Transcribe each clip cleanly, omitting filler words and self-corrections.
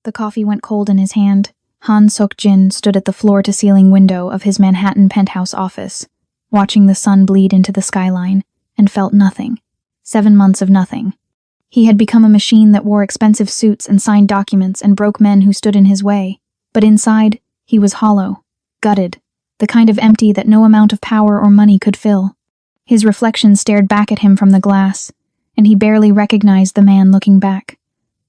The coffee went cold in his hand. Han Sok-jin stood at the floor-to-ceiling window of his Manhattan penthouse office, watching the sun bleed into the skyline, and felt nothing. 7 months of nothing. He had become a machine that wore expensive suits and signed documents and broke men who stood in his way. But inside, he was hollow, gutted, the kind of empty that no amount of power or money could fill. His reflection stared back at him from the glass, and he barely recognized the man looking back.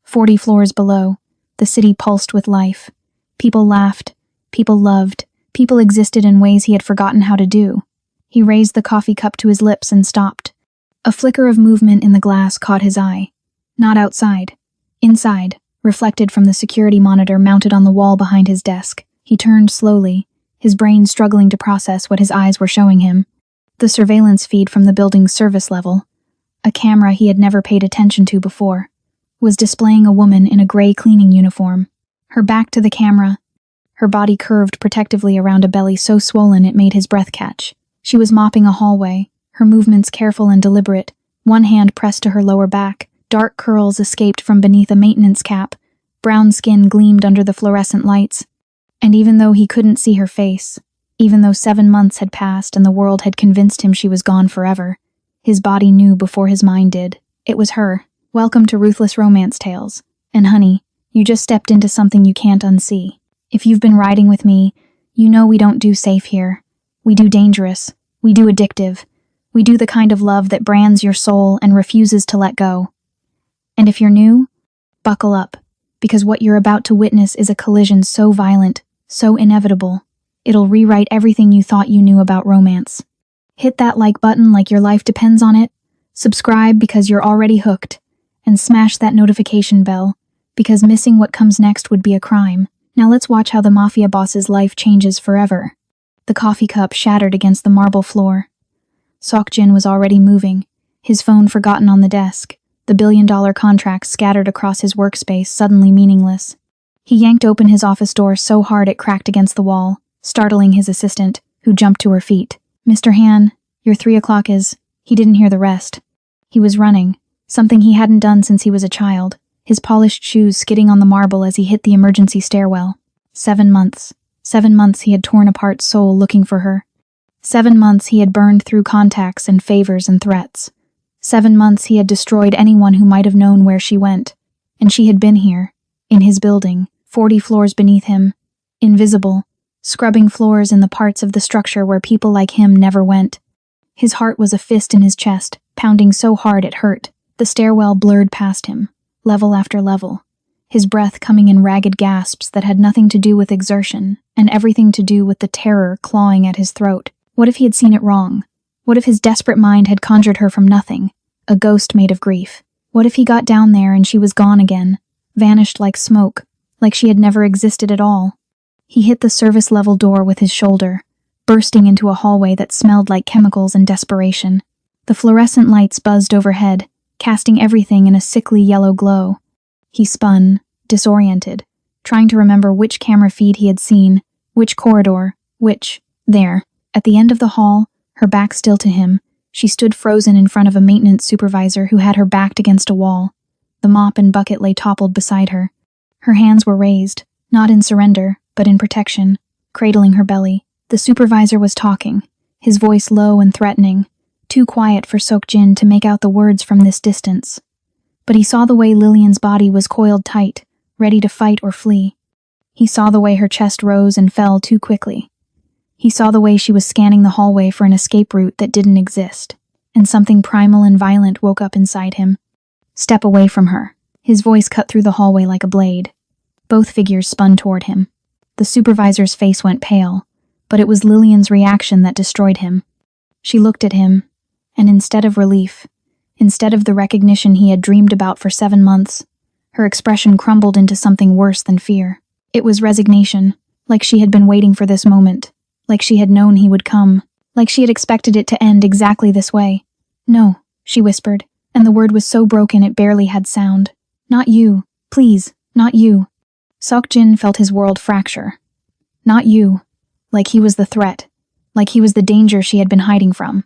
40 floors below, the city pulsed with life. People laughed, people loved, people existed in ways he had forgotten how to do. He raised the coffee cup to his lips and stopped. A flicker of movement in the glass caught his eye. Not outside. Inside, reflected from the security monitor mounted on the wall behind his desk. He turned slowly, his brain struggling to process what his eyes were showing him. The surveillance feed from the building's service level, a camera he had never paid attention to before, was displaying a woman in a gray cleaning uniform. Her back to the camera, her body curved protectively around a belly so swollen it made his breath catch. She was mopping a hallway, her movements careful and deliberate, one hand pressed to her lower back, dark curls escaped from beneath a maintenance cap, brown skin gleamed under the fluorescent lights. And even though he couldn't see her face, even though 7 months had passed and the world had convinced him she was gone forever, his body knew before his mind did. It was her. Welcome to Ruthless Romance Tales. And honey, you just stepped into something you can't unsee. If you've been riding with me, you know we don't do safe here. We do dangerous. We do addictive. We do the kind of love that brands your soul and refuses to let go. And if you're new, buckle up, because what you're about to witness is a collision so violent, so inevitable, it'll rewrite everything you thought you knew about romance. Hit that like button like your life depends on it, subscribe because you're already hooked, and smash that notification bell, because missing what comes next would be a crime. Now let's watch how the Mafia boss's life changes forever. The coffee cup shattered against the marble floor. Sok-jin was already moving, his phone forgotten on the desk, the billion-dollar contracts scattered across his workspace suddenly meaningless. He yanked open his office door so hard it cracked against the wall, startling his assistant, who jumped to her feet. Mr. Han, your 3 o'clock is... He didn't hear the rest. He was running, something he hadn't done since he was a child, his polished shoes skidding on the marble as he hit the emergency stairwell. 7 months. 7 months he had torn apart soul looking for her. 7 months he had burned through contacts and favors and threats. 7 months he had destroyed anyone who might have known where she went. And she had been here, in his building, 40 floors beneath him, invisible, scrubbing floors in the parts of the structure where people like him never went. His heart was a fist in his chest, pounding so hard it hurt. The stairwell blurred past him, level after level, his breath coming in ragged gasps that had nothing to do with exertion, and everything to do with the terror clawing at his throat. What if he had seen it wrong? What if his desperate mind had conjured her from nothing, a ghost made of grief? What if he got down there and she was gone again, vanished like smoke, like she had never existed at all? He hit the service-level door with his shoulder, bursting into a hallway that smelled like chemicals and desperation. The fluorescent lights buzzed overhead, casting everything in a sickly yellow glow. He spun, disoriented, trying to remember which camera feed he had seen, which corridor, which... There, at the end of the hall, her back still to him, she stood frozen in front of a maintenance supervisor who had her backed against a wall. The mop and bucket lay toppled beside her. Her hands were raised, not in surrender, but in protection, cradling her belly. The supervisor was talking, his voice low and threatening, too quiet for Sok-jin to make out the words from this distance. But he saw the way Lillian's body was coiled tight, ready to fight or flee. He saw the way her chest rose and fell too quickly. He saw the way she was scanning the hallway for an escape route that didn't exist, and something primal and violent woke up inside him. Step away from her. His voice cut through the hallway like a blade. Both figures spun toward him. The supervisor's face went pale, but it was Lillian's reaction that destroyed him. She looked at him, and instead of relief, instead of the recognition he had dreamed about for 7 months, her expression crumbled into something worse than fear. It was resignation, like she had been waiting for this moment, like she had known he would come, like she had expected it to end exactly this way. No, she whispered, and the word was so broken it barely had sound. Not you, please, not you. Sok-jin felt his world fracture. Not you. Like he was the threat. Like he was the danger she had been hiding from.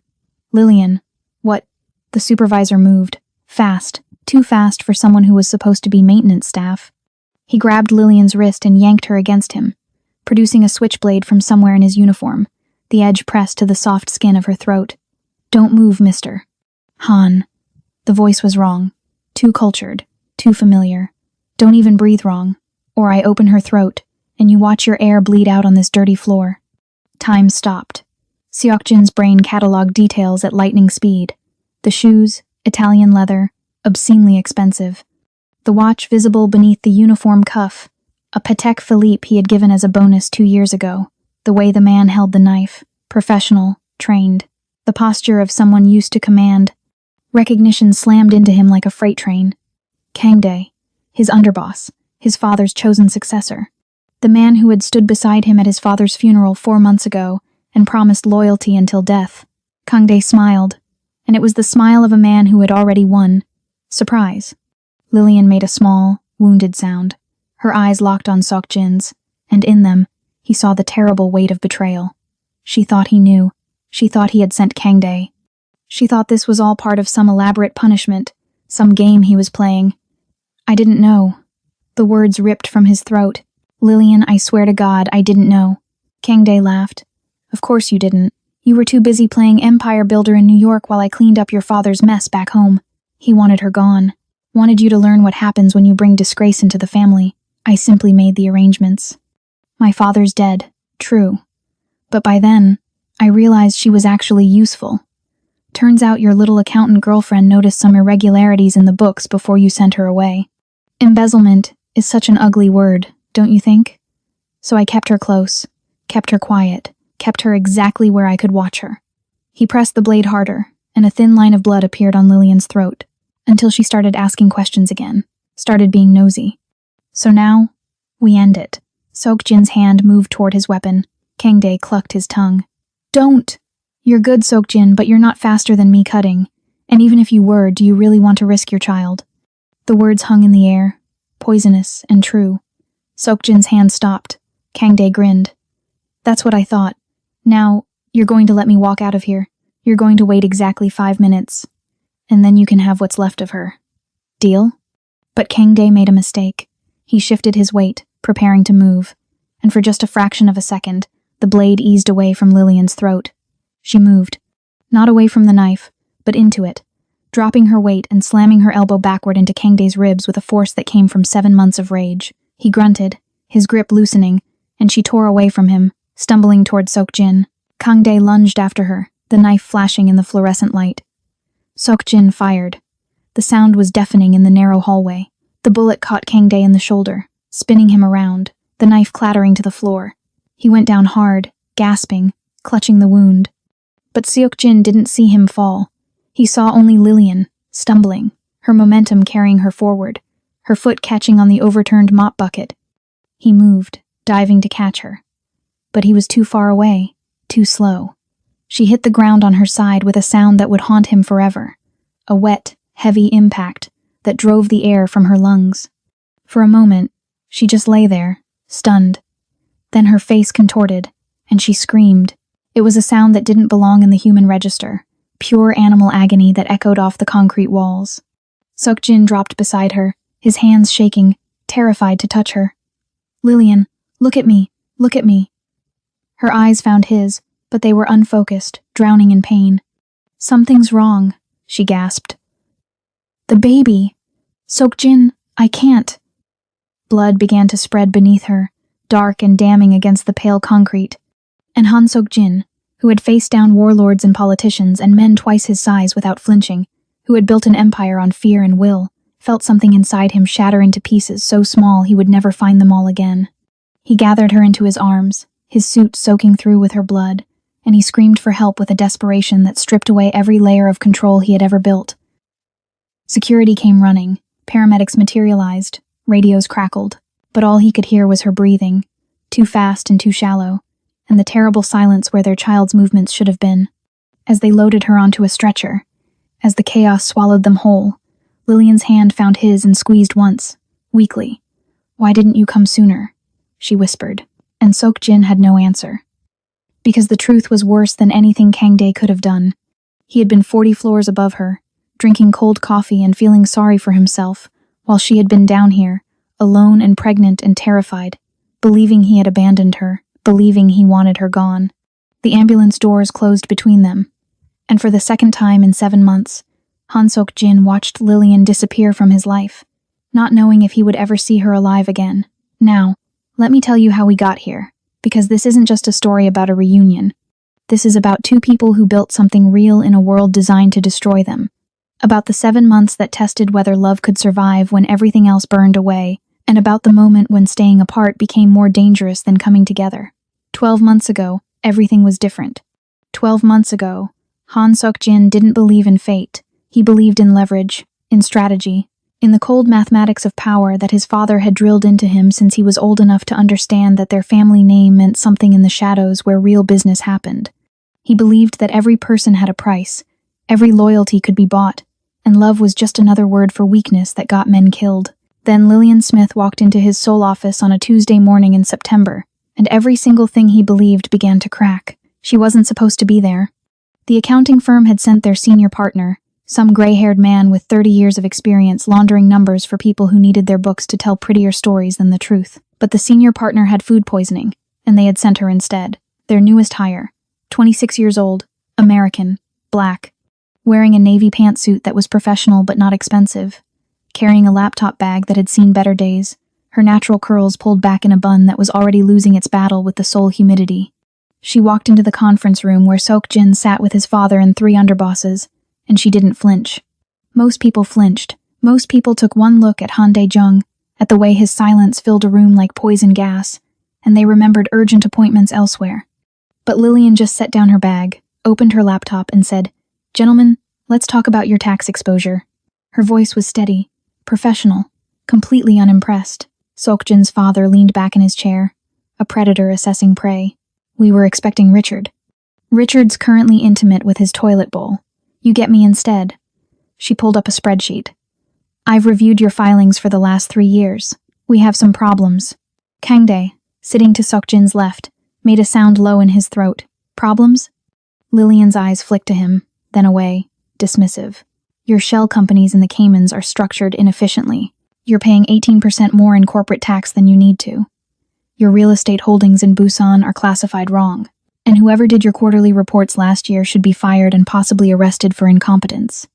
Lillian. What? The supervisor moved. Fast. Too fast for someone who was supposed to be maintenance staff. He grabbed Lillian's wrist and yanked her against him, producing a switchblade from somewhere in his uniform, the edge pressed to the soft skin of her throat. "Don't move, mister." "Han." The voice was wrong. Too cultured. Too familiar. "Don't even breathe wrong, or I open her throat, and you watch your air bleed out on this dirty floor." Time stopped. Seokjin's brain cataloged details at lightning speed. The shoes, Italian leather, obscenely expensive. The watch visible beneath the uniform cuff, a Patek Philippe he had given as a bonus 2 years ago. The way the man held the knife, professional, trained. The posture of someone used to command. Recognition slammed into him like a freight train. Kangdae, his underboss, his father's chosen successor. The man who had stood beside him at his father's funeral 4 months ago and promised loyalty until death. Kangdae smiled, and it was the smile of a man who had already won. Surprise. Lillian made a small, wounded sound. Her eyes locked on Seokjin's, and in them, he saw the terrible weight of betrayal. She thought he knew. She thought he had sent Kangdae. She thought this was all part of some elaborate punishment, some game he was playing. "I didn't know." The words ripped from his throat. "Lillian, I swear to God, I didn't know." Kangdae laughed. "Of course you didn't. You were too busy playing empire builder in New York while I cleaned up your father's mess back home. He wanted her gone. Wanted you to learn what happens when you bring disgrace into the family. I simply made the arrangements. My father's dead, true. But by then, I realized she was actually useful. Turns out your little accountant girlfriend noticed some irregularities in the books before you sent her away. Embezzlement is such an ugly word, don't you think? So I kept her close, kept her quiet, kept her exactly where I could watch her." He pressed the blade harder, and a thin line of blood appeared on Lillian's throat, until she started asking questions again, started being nosy. "So now, we end it." Seokjin's hand moved toward his weapon. Kangdae clucked his tongue. "Don't! You're good, Seokjin, but you're not faster than me cutting. And even if you were, do you really want to risk your child?" The words hung in the air, poisonous and true. Seokjin's hand stopped. Kangdae grinned. "That's what I thought. Now, you're going to let me walk out of here. You're going to wait exactly 5 minutes. And then you can have what's left of her. Deal?" But Kangdae made a mistake. He shifted his weight, preparing to move. And for just a fraction of a second, the blade eased away from Lillian's throat. She moved. Not away from the knife, but into it, dropping her weight and slamming her elbow backward into Kangdae's ribs with a force that came from 7 months of rage. He grunted, his grip loosening, and she tore away from him, stumbling toward Seokjin. Kangdae lunged after her, the knife flashing in the fluorescent light. Seokjin fired. The sound was deafening in the narrow hallway. The bullet caught Kangdae in the shoulder, spinning him around, the knife clattering to the floor. He went down hard, gasping, clutching the wound. But Seokjin didn't see him fall. He saw only Lillian, stumbling, her momentum carrying her forward, her foot catching on the overturned mop bucket. He moved, diving to catch her. But he was too far away, too slow. She hit the ground on her side with a sound that would haunt him forever. A wet, heavy impact that drove the air from her lungs. For a moment, she just lay there, stunned. Then her face contorted, and she screamed. It was a sound that didn't belong in the human register, pure animal agony that echoed off the concrete walls. Seokjin dropped beside her, his hands shaking, terrified to touch her. "Lillian, look at me, look at me." Her eyes found his, but they were unfocused, drowning in pain. "Something's wrong," she gasped. "The baby! Seokjin, I can't." Blood began to spread beneath her, dark and damning against the pale concrete. And Han Seokjin, who had faced down warlords and politicians and men twice his size without flinching, who had built an empire on fear and will, felt something inside him shatter into pieces so small he would never find them all again. He gathered her into his arms, his suit soaking through with her blood, and he screamed for help with a desperation that stripped away every layer of control he had ever built. Security came running, paramedics materialized, radios crackled, but all he could hear was her breathing, too fast and too shallow, and the terrible silence where their child's movements should have been. As they loaded her onto a stretcher, as the chaos swallowed them whole, Lillian's hand found his and squeezed once, weakly. "Why didn't you come sooner?" she whispered, and Seokjin had no answer. Because the truth was worse than anything Kangdae could have done. He had been 40 floors above her, drinking cold coffee and feeling sorry for himself, while she had been down here, alone and pregnant and terrified, believing he had abandoned her, believing he wanted her gone. The ambulance doors closed between them, and for the second time in 7 months, Han Sok-jin watched Lillian disappear from his life, not knowing if he would ever see her alive again. Now, let me tell you how we got here, because this isn't just a story about a reunion. This is about two people who built something real in a world designed to destroy them. About the 7 months that tested whether love could survive when everything else burned away, and about the moment when staying apart became more dangerous than coming together. 12 months ago, everything was different. 12 months ago, Han Sok-jin didn't believe in fate. He believed in leverage, in strategy, in the cold mathematics of power that his father had drilled into him since he was old enough to understand that their family name meant something in the shadows where real business happened. He believed that every person had a price, every loyalty could be bought, and love was just another word for weakness that got men killed. Then Lillian Smith walked into his sole office on a Tuesday morning in September, and every single thing he believed began to crack. She wasn't supposed to be there. The accounting firm had sent their senior partner, some gray-haired man with 30 years of experience laundering numbers for people who needed their books to tell prettier stories than the truth. But the senior partner had food poisoning, and they had sent her instead. Their newest hire, 26 years old, American, black, wearing a navy pantsuit that was professional but not expensive, carrying a laptop bag that had seen better days, her natural curls pulled back in a bun that was already losing its battle with the soul humidity. She walked into the conference room where Sok-jin sat with his father and 3 underbosses, and she didn't flinch. Most people flinched. Most people took one look at Han Dae-jung, at the way his silence filled a room like poison gas, and they remembered urgent appointments elsewhere. But Lillian just set down her bag, opened her laptop, and said, "Gentlemen, let's talk about your tax exposure." Her voice was steady, professional, completely unimpressed. Sok-jin's father leaned back in his chair, a predator assessing prey. "We were expecting Richard. Richard's currently intimate with his toilet bowl. You get me instead." She pulled up a spreadsheet. "I've reviewed your filings for the last 3 years. We have some problems." Kangdae, sitting to Sok-jin's left, made a sound low in his throat. "Problems?" Lillian's eyes flicked to him, then away, dismissive. "Your shell companies in the Caymans are structured inefficiently. You're paying 18% more in corporate tax than you need to. Your real estate holdings in Busan are classified wrong. And whoever did your quarterly reports last year should be fired and possibly arrested for incompetence."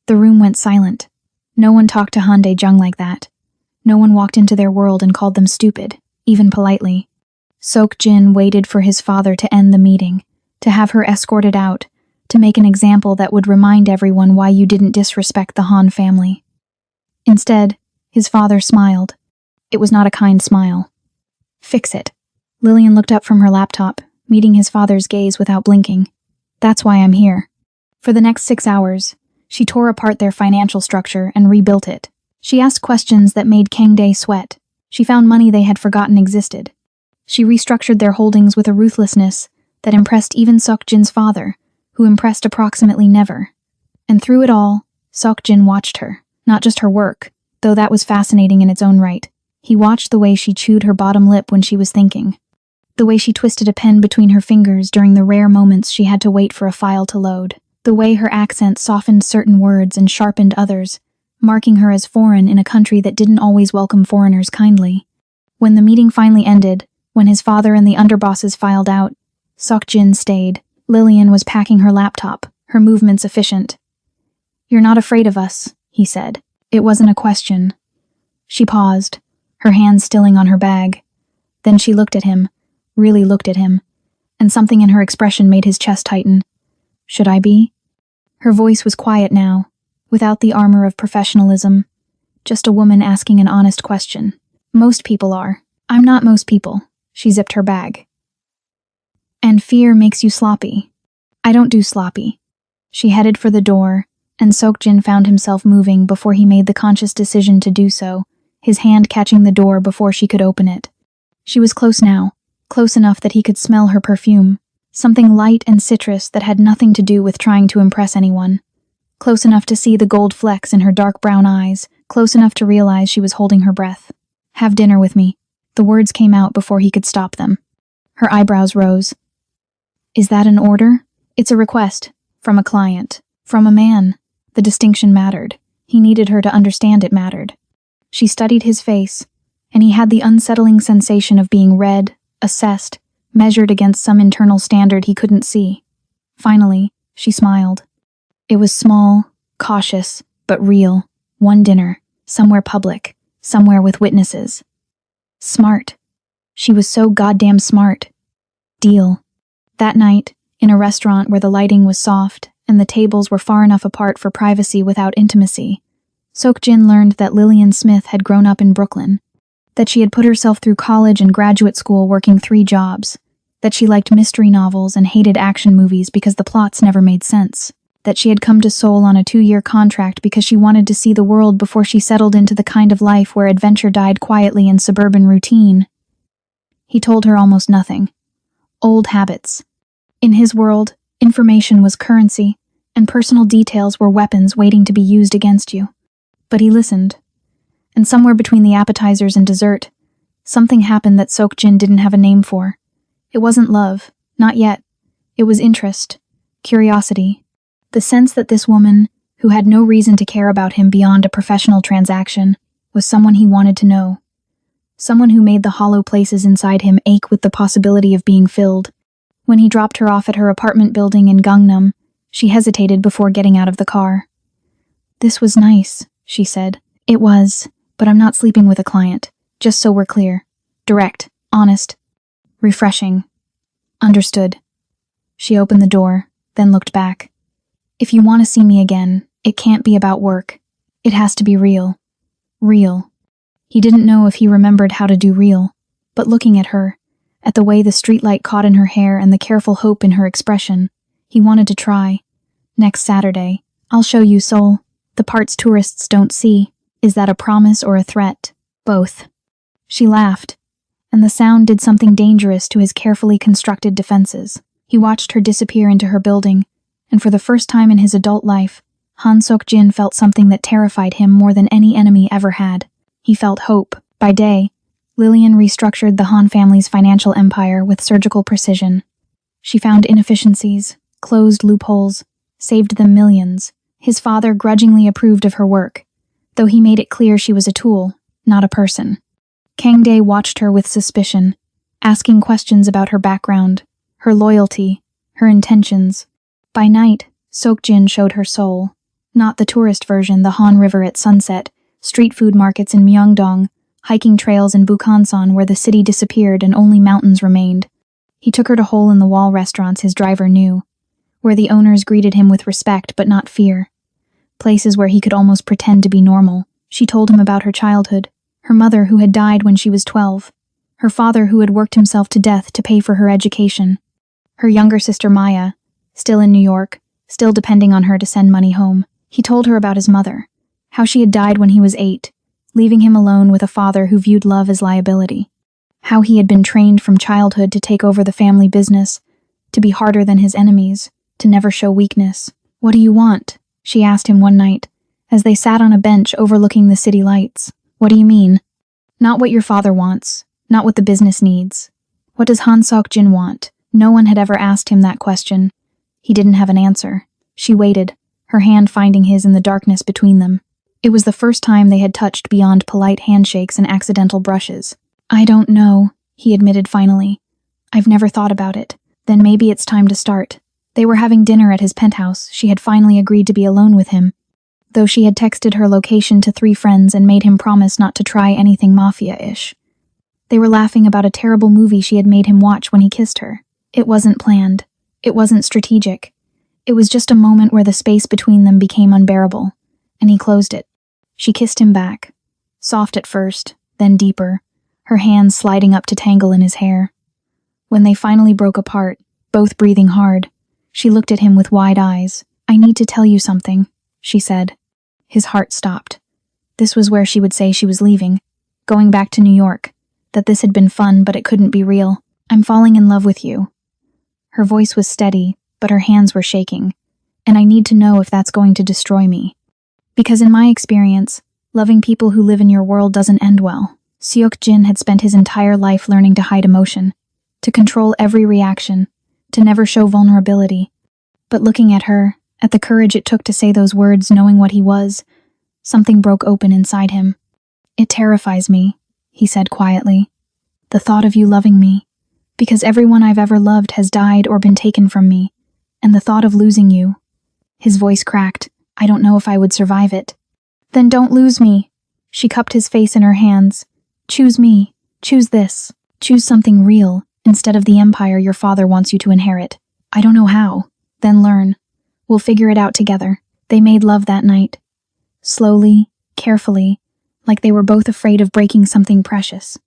The room went silent. No one talked to Han Dae-jung like that. No one walked into their world and called them stupid, even politely. Sok-jin waited for his father to end the meeting, to have her escorted out, to make an example that would remind everyone why you didn't disrespect the Han family. Instead, his father smiled. It was not a kind smile. "Fix it." Lillian looked up from her laptop, meeting his father's gaze without blinking. "That's why I'm here." For the next 6 hours, she tore apart their financial structure and rebuilt it. She asked questions that made Kangdae sweat. She found money they had forgotten existed. She restructured their holdings with a ruthlessness that impressed even Sok-jin's father, who impressed approximately never. And through it all, Sok-jin watched her, not just her work, though that was fascinating in its own right. He watched the way she chewed her bottom lip when she was thinking, the way she twisted a pen between her fingers during the rare moments she had to wait for a file to load, the way her accent softened certain words and sharpened others, marking her as foreign in a country that didn't always welcome foreigners kindly. When the meeting finally ended, when his father and the underbosses filed out, Sok-jin stayed. Lillian was packing her laptop, her movements efficient. "You're not afraid of us," he said. It wasn't a question. She paused, her hands stilling on her bag. Then she looked at him, really looked at him, and something in her expression made his chest tighten. "Should I be?" Her voice was quiet now, without the armor of professionalism, just a woman asking an honest question. "Most people are. I'm not most people." She zipped her bag. "And fear makes you sloppy." "I don't do sloppy." She headed for the door, and Sok-jin found himself moving before he made the conscious decision to do so, his hand catching the door before she could open it. She was close now, close enough that he could smell her perfume, something light and citrus that had nothing to do with trying to impress anyone. Close enough to see the gold flecks in her dark brown eyes, close enough to realize she was holding her breath. "Have dinner with me." The words came out before he could stop them. Her eyebrows rose. "Is that an order?" "It's a request. From a client. From a man." The distinction mattered. He needed her to understand it mattered. She studied his face, and he had the unsettling sensation of being read, assessed, measured against some internal standard he couldn't see. Finally, she smiled. It was small, cautious, but real. One dinner, somewhere public, somewhere with witnesses. Smart. She was so goddamn smart. Deal. That night, in a restaurant where the lighting was soft and the tables were far enough apart for privacy without intimacy, Sok-jin learned that Lillian Smith had grown up in Brooklyn, that she had put herself through college and graduate school working 3 jobs, that she liked mystery novels and hated action movies because the plots never made sense, that she had come to Seoul on a 2-year contract because she wanted to see the world before she settled into the kind of life where adventure died quietly in suburban routine. He told her almost nothing. Old habits. In his world, information was currency, and personal details were weapons waiting to be used against you. But he listened. And somewhere between the appetizers and dessert, something happened that Sok-jin didn't have a name for. It wasn't love, not yet. It was interest, curiosity, the sense that this woman, who had no reason to care about him beyond a professional transaction, was someone he wanted to know. Someone who made the hollow places inside him ache with the possibility of being filled. When he dropped her off at her apartment building in Gangnam, she hesitated before getting out of the car. "This was nice," she said. "It was, but I'm not sleeping with a client, just so we're clear. Direct, honest, refreshing." "Understood." She opened the door, then looked back. "If you want to see me again, it can't be about work. It has to be real. Real." He didn't know if he remembered how to do real, but looking at her, at the way the streetlight caught in her hair and the careful hope in her expression, he wanted to try. "Next Saturday, I'll show you Seoul, the parts tourists don't see. Is that a promise or a threat?" "Both." She laughed, and the sound did something dangerous to his carefully constructed defenses. He watched her disappear into her building, and for the first time in his adult life, Han Sok-jin felt something that terrified him more than any enemy ever had. He felt hope. By day, Lillian restructured the Han family's financial empire with surgical precision. She found inefficiencies, closed loopholes, saved them millions. His father grudgingly approved of her work, though he made it clear she was a tool, not a person. Kang Dae watched her with suspicion, asking questions about her background, her loyalty, her intentions. By night, Sok-jin showed her Seoul, not the tourist version, the Han River at sunset, street food markets in Myeongdong, hiking trails in Bukhansan where the city disappeared and only mountains remained. He took her to hole-in-the-wall restaurants his driver knew, where the owners greeted him with respect but not fear. Places where he could almost pretend to be normal. She told him about her childhood, her mother who had died when she was 12, her father who had worked himself to death to pay for her education, her younger sister Maya, still in New York, still depending on her to send money home. He told her about his mother, how she had died when he was 8, leaving him alone with a father who viewed love as liability, how he had been trained from childhood to take over the family business, to be harder than his enemies, to never show weakness. "What do you want?" she asked him one night, as they sat on a bench overlooking the city lights. "What do you mean?" "Not what your father wants, not what the business needs. What does Han Sok-jin want?" No one had ever asked him that question. He didn't have an answer. She waited, her hand finding his in the darkness between them. It was the first time they had touched beyond polite handshakes and accidental brushes. "I don't know," he admitted finally. "I've never thought about it. Then maybe it's time to start." They were having dinner at his penthouse. She had finally agreed to be alone with him, though she had texted her location to 3 friends and made him promise not to try anything Mafia-ish. They were laughing about a terrible movie she had made him watch when he kissed her. It wasn't planned. It wasn't strategic. It was just a moment where the space between them became unbearable, and he closed it. She kissed him back, soft at first, then deeper, her hands sliding up to tangle in his hair. When they finally broke apart, both breathing hard, she looked at him with wide eyes. "I need to tell you something," she said. His heart stopped. This was where she would say she was leaving, going back to New York, that this had been fun but it couldn't be real. "I'm falling in love with you." Her voice was steady, but her hands were shaking, "and I need to know if that's going to destroy me. Because in my experience, loving people who live in your world doesn't end well." Seok-jin had spent his entire life learning to hide emotion, to control every reaction, to never show vulnerability. But looking at her, at the courage it took to say those words knowing what he was, something broke open inside him. "It terrifies me," he said quietly. "The thought of you loving me. Because everyone I've ever loved has died or been taken from me. And the thought of losing you." His voice cracked. "I don't know if I would survive it." "Then don't lose me." She cupped his face in her hands. "Choose me. Choose this. Choose something real, instead of the empire your father wants you to inherit." "I don't know how." "Then learn. We'll figure it out together." They made love that night. Slowly, carefully, like they were both afraid of breaking something precious.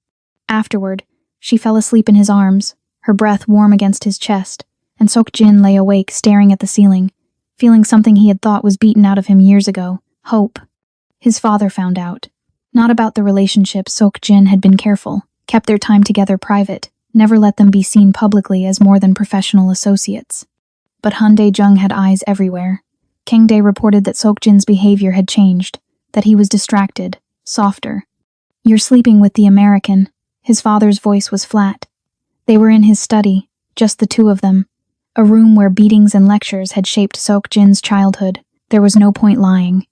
Afterward, she fell asleep in his arms, her breath warm against his chest, and Sok-jin lay awake staring at the ceiling, feeling something he had thought was beaten out of him years ago, hope. His father found out. Not about the relationship. Sok-jin had been careful, kept their time together private, never let them be seen publicly as more than professional associates. But Han Dae-jung had eyes everywhere. Kang Dae reported that Sok-jin's behavior had changed, that he was distracted, softer. "You're sleeping with the American." His father's voice was flat. They were in his study, just the two of them, a room where beatings and lectures had shaped Sok-jin's childhood. There was no point lying.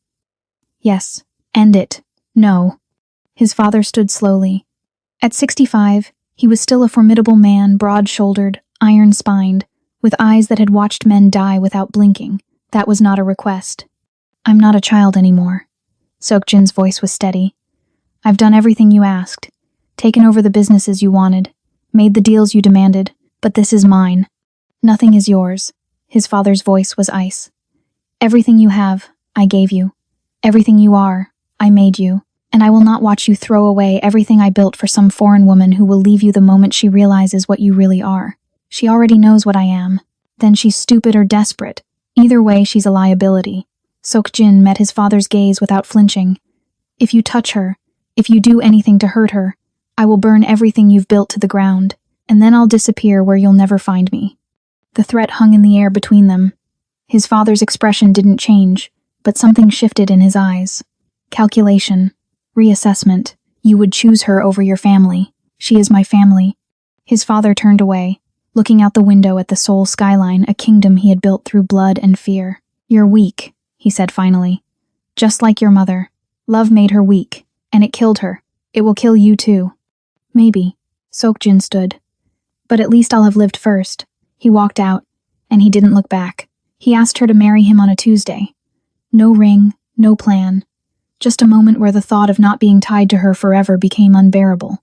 "Yes, end it. No." His father stood slowly. At 65, he was still a formidable man, broad-shouldered, iron-spined, with eyes that had watched men die without blinking. That was not a request. "I'm not a child anymore." Sok-jin's voice was steady. "I've done everything you asked, taken over the businesses you wanted, made the deals you demanded, but this is mine. Nothing is yours." His father's voice was ice. "Everything you have, I gave you. Everything you are, I made you. And I will not watch you throw away everything I built for some foreign woman who will leave you the moment she realizes what you really are. She already knows what I am. Then she's stupid or desperate. Either way, she's a liability." Sok-jin met his father's gaze without flinching. "If you touch her, if you do anything to hurt her, I will burn everything you've built to the ground, and then I'll disappear where you'll never find me." The threat hung in the air between them. His father's expression didn't change, but something shifted in his eyes. Calculation. Reassessment. "You would choose her over your family. She is my family." His father turned away, looking out the window at the Seoul skyline, a kingdom he had built through blood and fear. "You're weak," he said finally. "Just like your mother. Love made her weak, and it killed her. It will kill you too." "Maybe." Sok-jin stood. "But at least I'll have lived first." He walked out, and he didn't look back. He asked her to marry him on a Tuesday. No ring, no plan. Just a moment where the thought of not being tied to her forever became unbearable.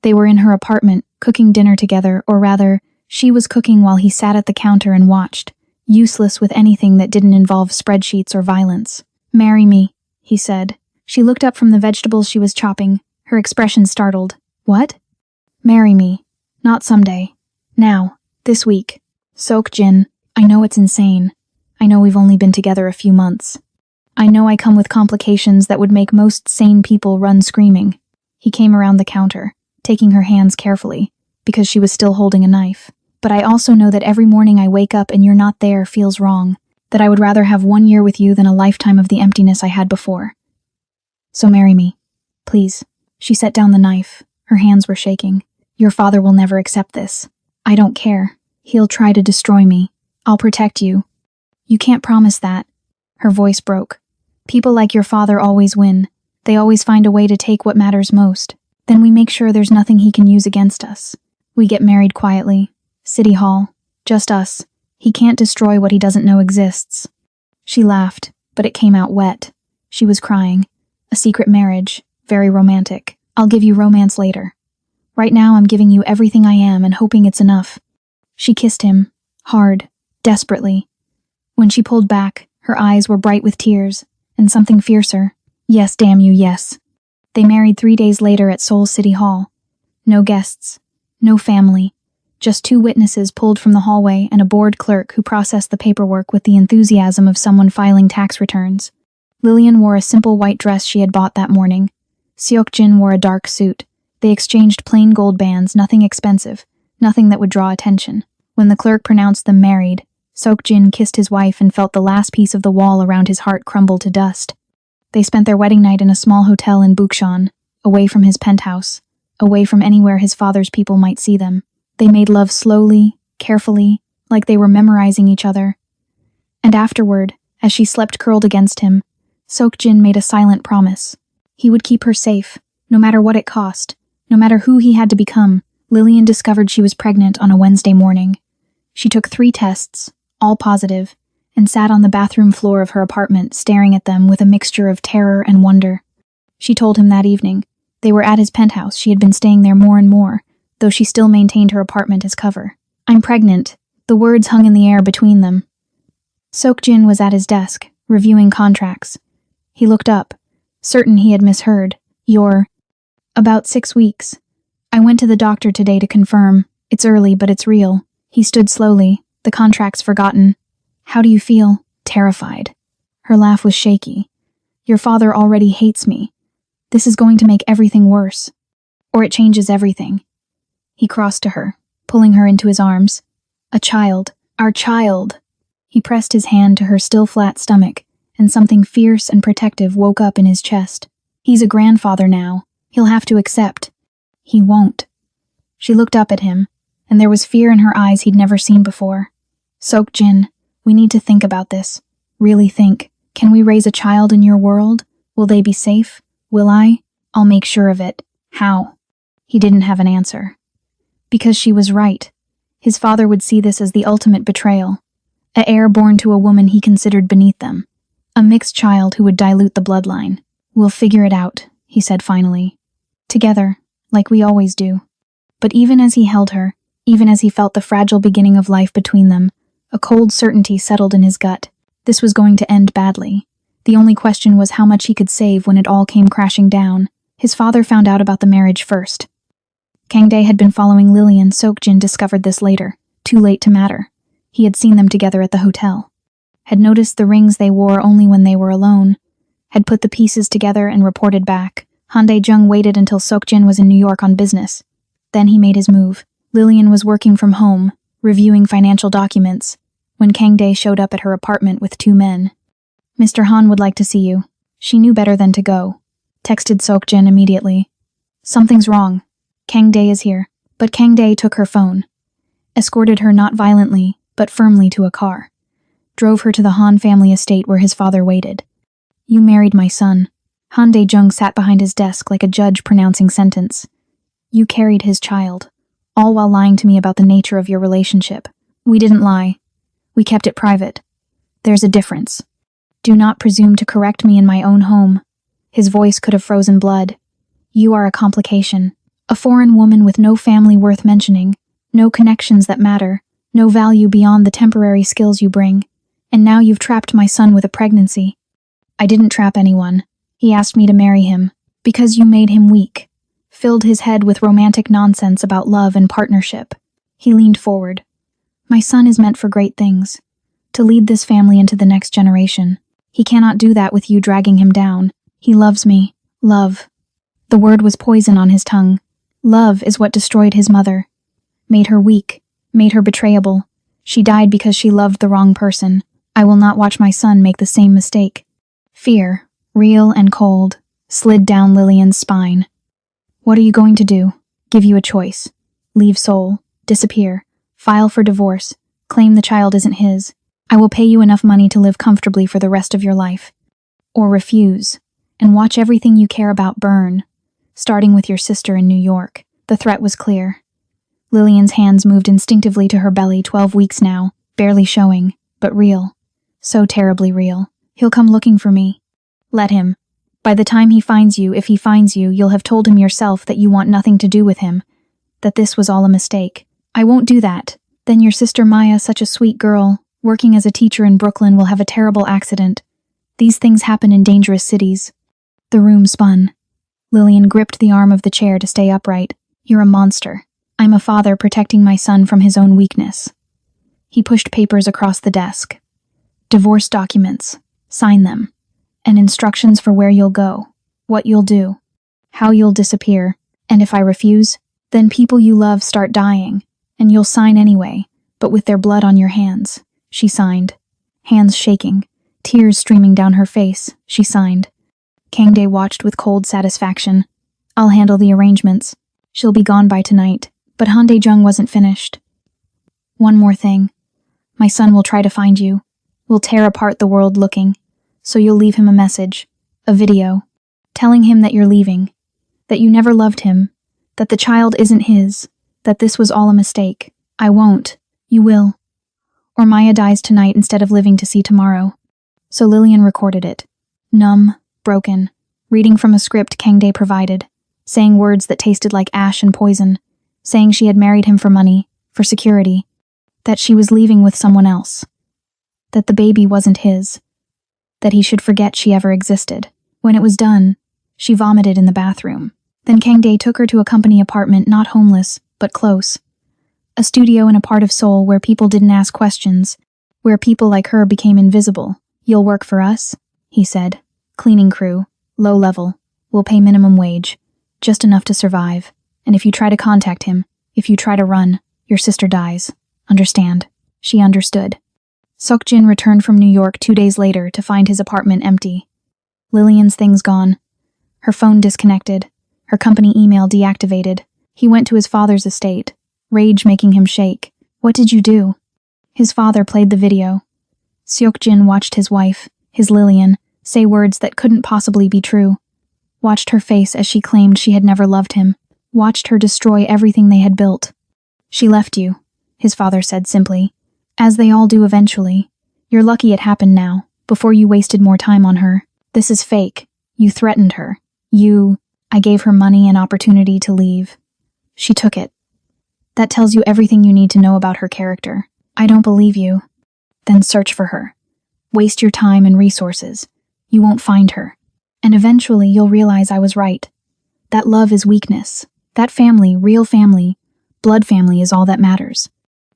They were in her apartment, cooking dinner together, or rather, she was cooking while he sat at the counter and watched, useless with anything that didn't involve spreadsheets or violence. "Marry me," he said. She looked up from the vegetables she was chopping, her expression startled. "What?" "Marry me. Not someday. Now. This week." "Sok-jin, I know it's insane. I know we've only been together a few months. I know I come with complications that would make most sane people run screaming." He came around the counter, taking her hands carefully, because she was still holding a knife. "But I also know that every morning I wake up and you're not there feels wrong, that I would rather have 1 year with you than a lifetime of the emptiness I had before. So marry me. Please." She set down the knife. Her hands were shaking. "Your father will never accept this. I don't care. He'll try to destroy me. I'll protect you." "You can't promise that." Her voice broke. "People like your father always win. They always find a way to take what matters most. Then we make sure there's nothing he can use against us. We get married quietly. City Hall. Just us. He can't destroy what he doesn't know exists." She laughed, but it came out wet. She was crying. "A secret marriage. Very romantic. I'll give you romance later. Right now I'm giving you everything I am and hoping it's enough." She kissed him. Hard. Desperately. When she pulled back, her eyes were bright with tears, and something fiercer. "Yes, damn you, yes." They married 3 days later at Seoul City Hall. No guests. No family. Just 2 witnesses pulled from the hallway and a bored clerk who processed the paperwork with the enthusiasm of someone filing tax returns. Lillian wore a simple white dress she had bought that morning. Seok-jin wore a dark suit. They exchanged plain gold bands, nothing expensive, nothing that would draw attention. When the clerk pronounced them married, Sok-jin kissed his wife and felt the last piece of the wall around his heart crumble to dust. They spent their wedding night in a small hotel in Bukchon, away from his penthouse, away from anywhere his father's people might see them. They made love slowly, carefully, like they were memorizing each other. And afterward, as she slept curled against him, Sok-jin made a silent promise. He would keep her safe, no matter what it cost, No matter who he had to become, Lillian discovered she was pregnant on a Wednesday morning. She took 3 tests, all positive, and sat on the bathroom floor of her apartment staring at them with a mixture of terror and wonder. She told him that evening. They were at his penthouse. She had been staying there more and more, though she still maintained her apartment as cover. "I'm pregnant." The words hung in the air between them. Sok-jin was at his desk, reviewing contracts. He looked up, certain he had misheard. "You're about 6 weeks. I went to the doctor today to confirm. It's early, but it's real." He stood slowly, the contracts forgotten. "How do you feel?" "Terrified." Her laugh was shaky. "Your father already hates me. This is going to make everything worse. Or it changes everything." He crossed to her, pulling her into his arms. "A child. Our child." He pressed his hand to her still flat stomach, and something fierce and protective woke up in his chest. "He's a grandfather now. He'll have to accept." "He won't." She looked up at him, and there was fear in her eyes he'd never seen before. "Sok-jin, we need to think about this. Really think. Can we raise a child in your world? Will they be safe? Will I? I'll make sure of it." "How?" He didn't have an answer. Because she was right. His father would see this as the ultimate betrayal. An heir born to a woman he considered beneath them. A mixed child who would dilute the bloodline. "We'll figure it out," he said finally. "Together, like we always do." But even as he held her, even as he felt the fragile beginning of life between them, a cold certainty settled in his gut. This was going to end badly. The only question was how much he could save when it all came crashing down. His father found out about the marriage first. Kang-dae had been following Lillian. Sok-jin discovered this later, too late to matter. He had seen them together at the hotel. Had noticed the rings they wore only when they were alone. Had put the pieces together and reported back. Han Dae-jung waited until Sok-jin was in New York on business. Then he made his move. Lillian was working from home, reviewing financial documents, when Kang-dae showed up at her apartment with 2 men. "Mr. Han would like to see you." She knew better than to go. Texted Sok-jin immediately. "Something's wrong. Kang-dae is here." But Kang-dae took her phone. Escorted her not violently, but firmly to a car. Drove her to the Han family estate where his father waited. "You married my son." Han Dae-jung sat behind his desk like a judge pronouncing sentence. "You carried his child, all while lying to me about the nature of your relationship." "We didn't lie. We kept it private. There's a difference. Do not presume to correct me in my own home." His voice could have frozen blood. "You are a complication. A foreign woman with no family worth mentioning, no connections that matter, no value beyond the temporary skills you bring. And now you've trapped my son with a pregnancy." "I didn't trap anyone. He asked me to marry him. Because you made him weak. Filled his head with romantic nonsense about love and partnership." He leaned forward. "My son is meant for great things. To lead this family into the next generation. He cannot do that with you dragging him down. He loves me. Love." The word was poison on his tongue. Love is what destroyed his mother. Made her weak. Made her betrayable. She died because she loved the wrong person. I will not watch my son make the same mistake. Fear, real and cold, slid down Lillian's spine. "What are you going to do?" "Give you a choice. Leave Seoul. Disappear. File for divorce. Claim the child isn't his. I will pay you enough money to live comfortably for the rest of your life. Or refuse, and watch everything you care about burn, starting with your sister in New York." The threat was clear. Lillian's hands moved instinctively to her belly. 12 weeks now, barely showing, but real. So terribly real. "He'll come looking for me." "Let him. By the time he finds you, if he finds you, you'll have told him yourself that you want nothing to do with him, that this was all a mistake." "I won't do that. Then your sister Maya, such a sweet girl, working as a teacher in Brooklyn, will have a terrible accident. These things happen in dangerous cities." The room spun. Lillian gripped the arm of the chair to stay upright. "You're a monster. I'm a father protecting my son from his own weakness." He pushed papers across the desk. "Divorce documents. Sign them. And instructions for where you'll go, what you'll do, how you'll disappear. And if I refuse, then people you love start dying, and you'll sign anyway, but with their blood on your hands." She signed. Hands shaking, tears streaming down her face, she signed. Kang-dae watched with cold satisfaction. "I'll handle the arrangements. She'll be gone by tonight." But Han Dae-jung wasn't finished. "One more thing. My son will try to find you. We'll tear apart the world looking. So you'll leave him a message, a video, telling him that you're leaving, that you never loved him, That the child isn't his. That this was all a mistake. I won't. You will. Or Maya dies tonight instead of living to see tomorrow. So Lillian recorded it. Numb, broken, reading from a script Kangdae provided, saying words that tasted like ash and poison, saying she had married him for money, for security, that she was leaving with someone else, that the baby wasn't his, that he should forget she ever existed. When it was done, she vomited in the bathroom. Then Kangdae took her to a company apartment, not homeless, but close. A studio in a part of Seoul where people didn't ask questions, where people like her became invisible. You'll work for us, he said. Cleaning crew, low level, we'll pay minimum wage, just enough to survive. And if you try to contact him, if you try to run, your sister dies. Understand? She understood. Seok-jin returned from New York 2 days later to find his apartment empty. Lillian's things gone. Her phone disconnected. Her company email deactivated. He went to his father's estate, rage making him shake. What did you do? His father played the video. Seok-jin watched his wife, his Lillian, say words that couldn't possibly be true. Watched her face as she claimed she had never loved him. Watched her destroy everything they had built. She left you, his father said simply. As they all do eventually. You're lucky it happened now, before you wasted more time on her. This is fake. You threatened her. I gave her money and opportunity to leave. She took it. That tells you everything you need to know about her character. I don't believe you. Then search for her. Waste your time and resources. You won't find her. And eventually you'll realize I was right. That love is weakness. That family, real family, blood family is all that matters.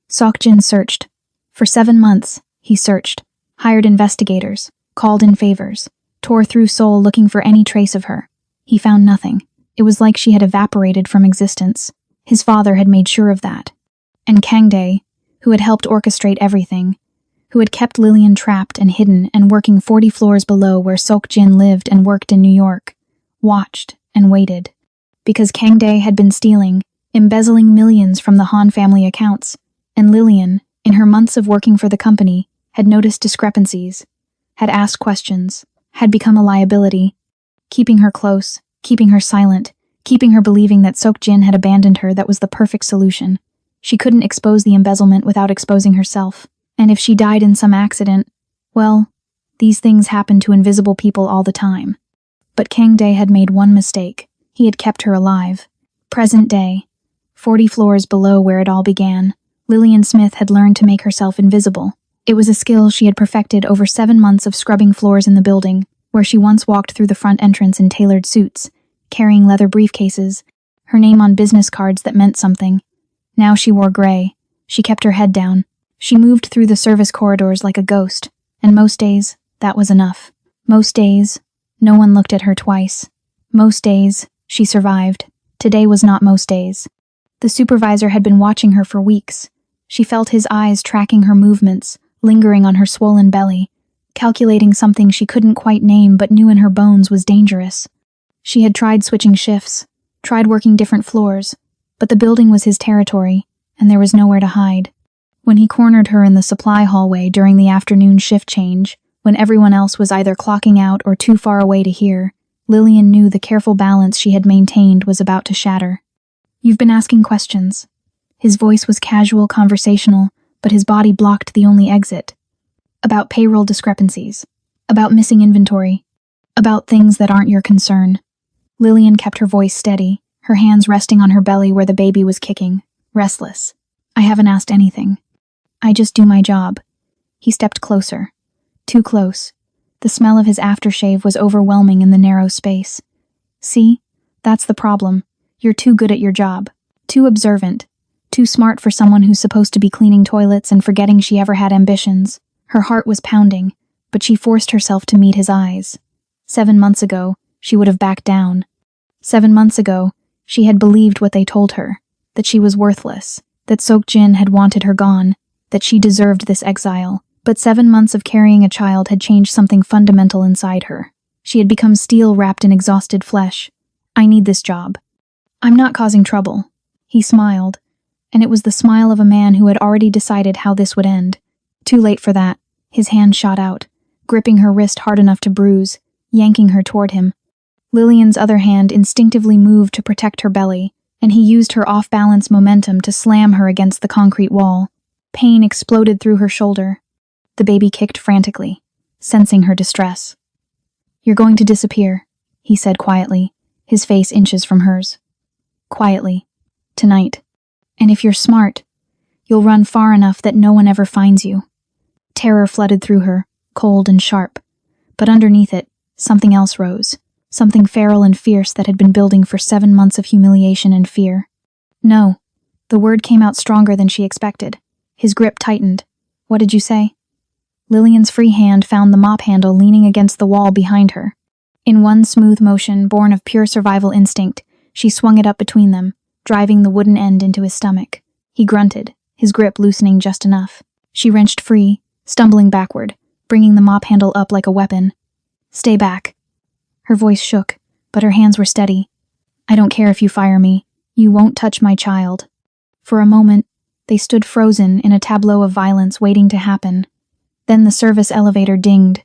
Seok-jin searched. For 7 months, he searched, hired investigators, called in favors, tore through Seoul looking for any trace of her. He found nothing. It was like she had evaporated from existence. His father had made sure of that. And Kangdae, who had helped orchestrate everything, who had kept Lillian trapped and hidden and working 40 floors below where Seok-jin lived and worked in New York, watched and waited. Because Kangdae had been stealing, embezzling millions from the Han family accounts, and Lillian, in her months of working for the company, had noticed discrepancies, had asked questions, had become a liability, keeping her close, keeping her silent, keeping her believing that Seok-jin had abandoned her. That was the perfect solution. She couldn't expose the embezzlement without exposing herself. And if she died in some accident, well, these things happen to invisible people all the time. But Kangdae had made one mistake. He had kept her alive. Present day, 40 floors below where it all began, Lillian Smith had learned to make herself invisible. It was a skill she had perfected over 7 months of scrubbing floors in the building, where she once walked through the front entrance in tailored suits, carrying leather briefcases, her name on business cards that meant something. Now she wore gray. She kept her head down. She moved through the service corridors like a ghost, and most days, that was enough. Most days, no one looked at her twice. Most days, she survived. Today was not most days. The supervisor had been watching her for weeks. She felt his eyes tracking her movements, lingering on her swollen belly, calculating something she couldn't quite name but knew in her bones was dangerous. She had tried switching shifts, tried working different floors, but the building was his territory, and there was nowhere to hide. When he cornered her in the supply hallway during the afternoon shift change, when everyone else was either clocking out or too far away to hear, Lillian knew the careful balance she had maintained was about to shatter. You've been asking questions. His voice was casual, conversational, but his body blocked the only exit. About payroll discrepancies. About missing inventory. About things that aren't your concern. Lillian kept her voice steady, her hands resting on her belly where the baby was kicking, restless. I haven't asked anything. I just do my job. He stepped closer. Too close. The smell of his aftershave was overwhelming in the narrow space. See? That's the problem. You're too good at your job. Too observant. Too smart for someone who's supposed to be cleaning toilets and forgetting she ever had ambitions. Her heart was pounding, but she forced herself to meet his eyes. 7 months ago, she would have backed down. 7 months ago, she had believed what they told her, that she was worthless, that Seok-jin had wanted her gone, that she deserved this exile. But 7 months of carrying a child had changed something fundamental inside her. She had become steel wrapped in exhausted flesh. I need this job. I'm not causing trouble. He smiled, and it was the smile of a man who had already decided how this would end. Too late for that. His hand shot out, gripping her wrist hard enough to bruise, yanking her toward him. Lillian's other hand instinctively moved to protect her belly, and he used her off-balance momentum to slam her against the concrete wall. Pain exploded through her shoulder. The baby kicked frantically, sensing her distress. "You're going to disappear," he said quietly, his face inches from hers. "Quietly. Tonight. And if you're smart, you'll run far enough that no one ever finds you." Terror flooded through her, cold and sharp. But underneath it, something else rose. Something feral and fierce that had been building for 7 months of humiliation and fear. "No." The word came out stronger than she expected. His grip tightened. "What did you say?" Lillian's free hand found the mop handle leaning against the wall behind her. In one smooth motion, born of pure survival instinct, she swung it up between them, driving the wooden end into his stomach. He grunted, his grip loosening just enough. She wrenched free, stumbling backward, bringing the mop handle up like a weapon. "Stay back." Her voice shook, but her hands were steady. "I don't care if you fire me. You won't touch my child." For a moment, they stood frozen in a tableau of violence waiting to happen. Then the service elevator dinged.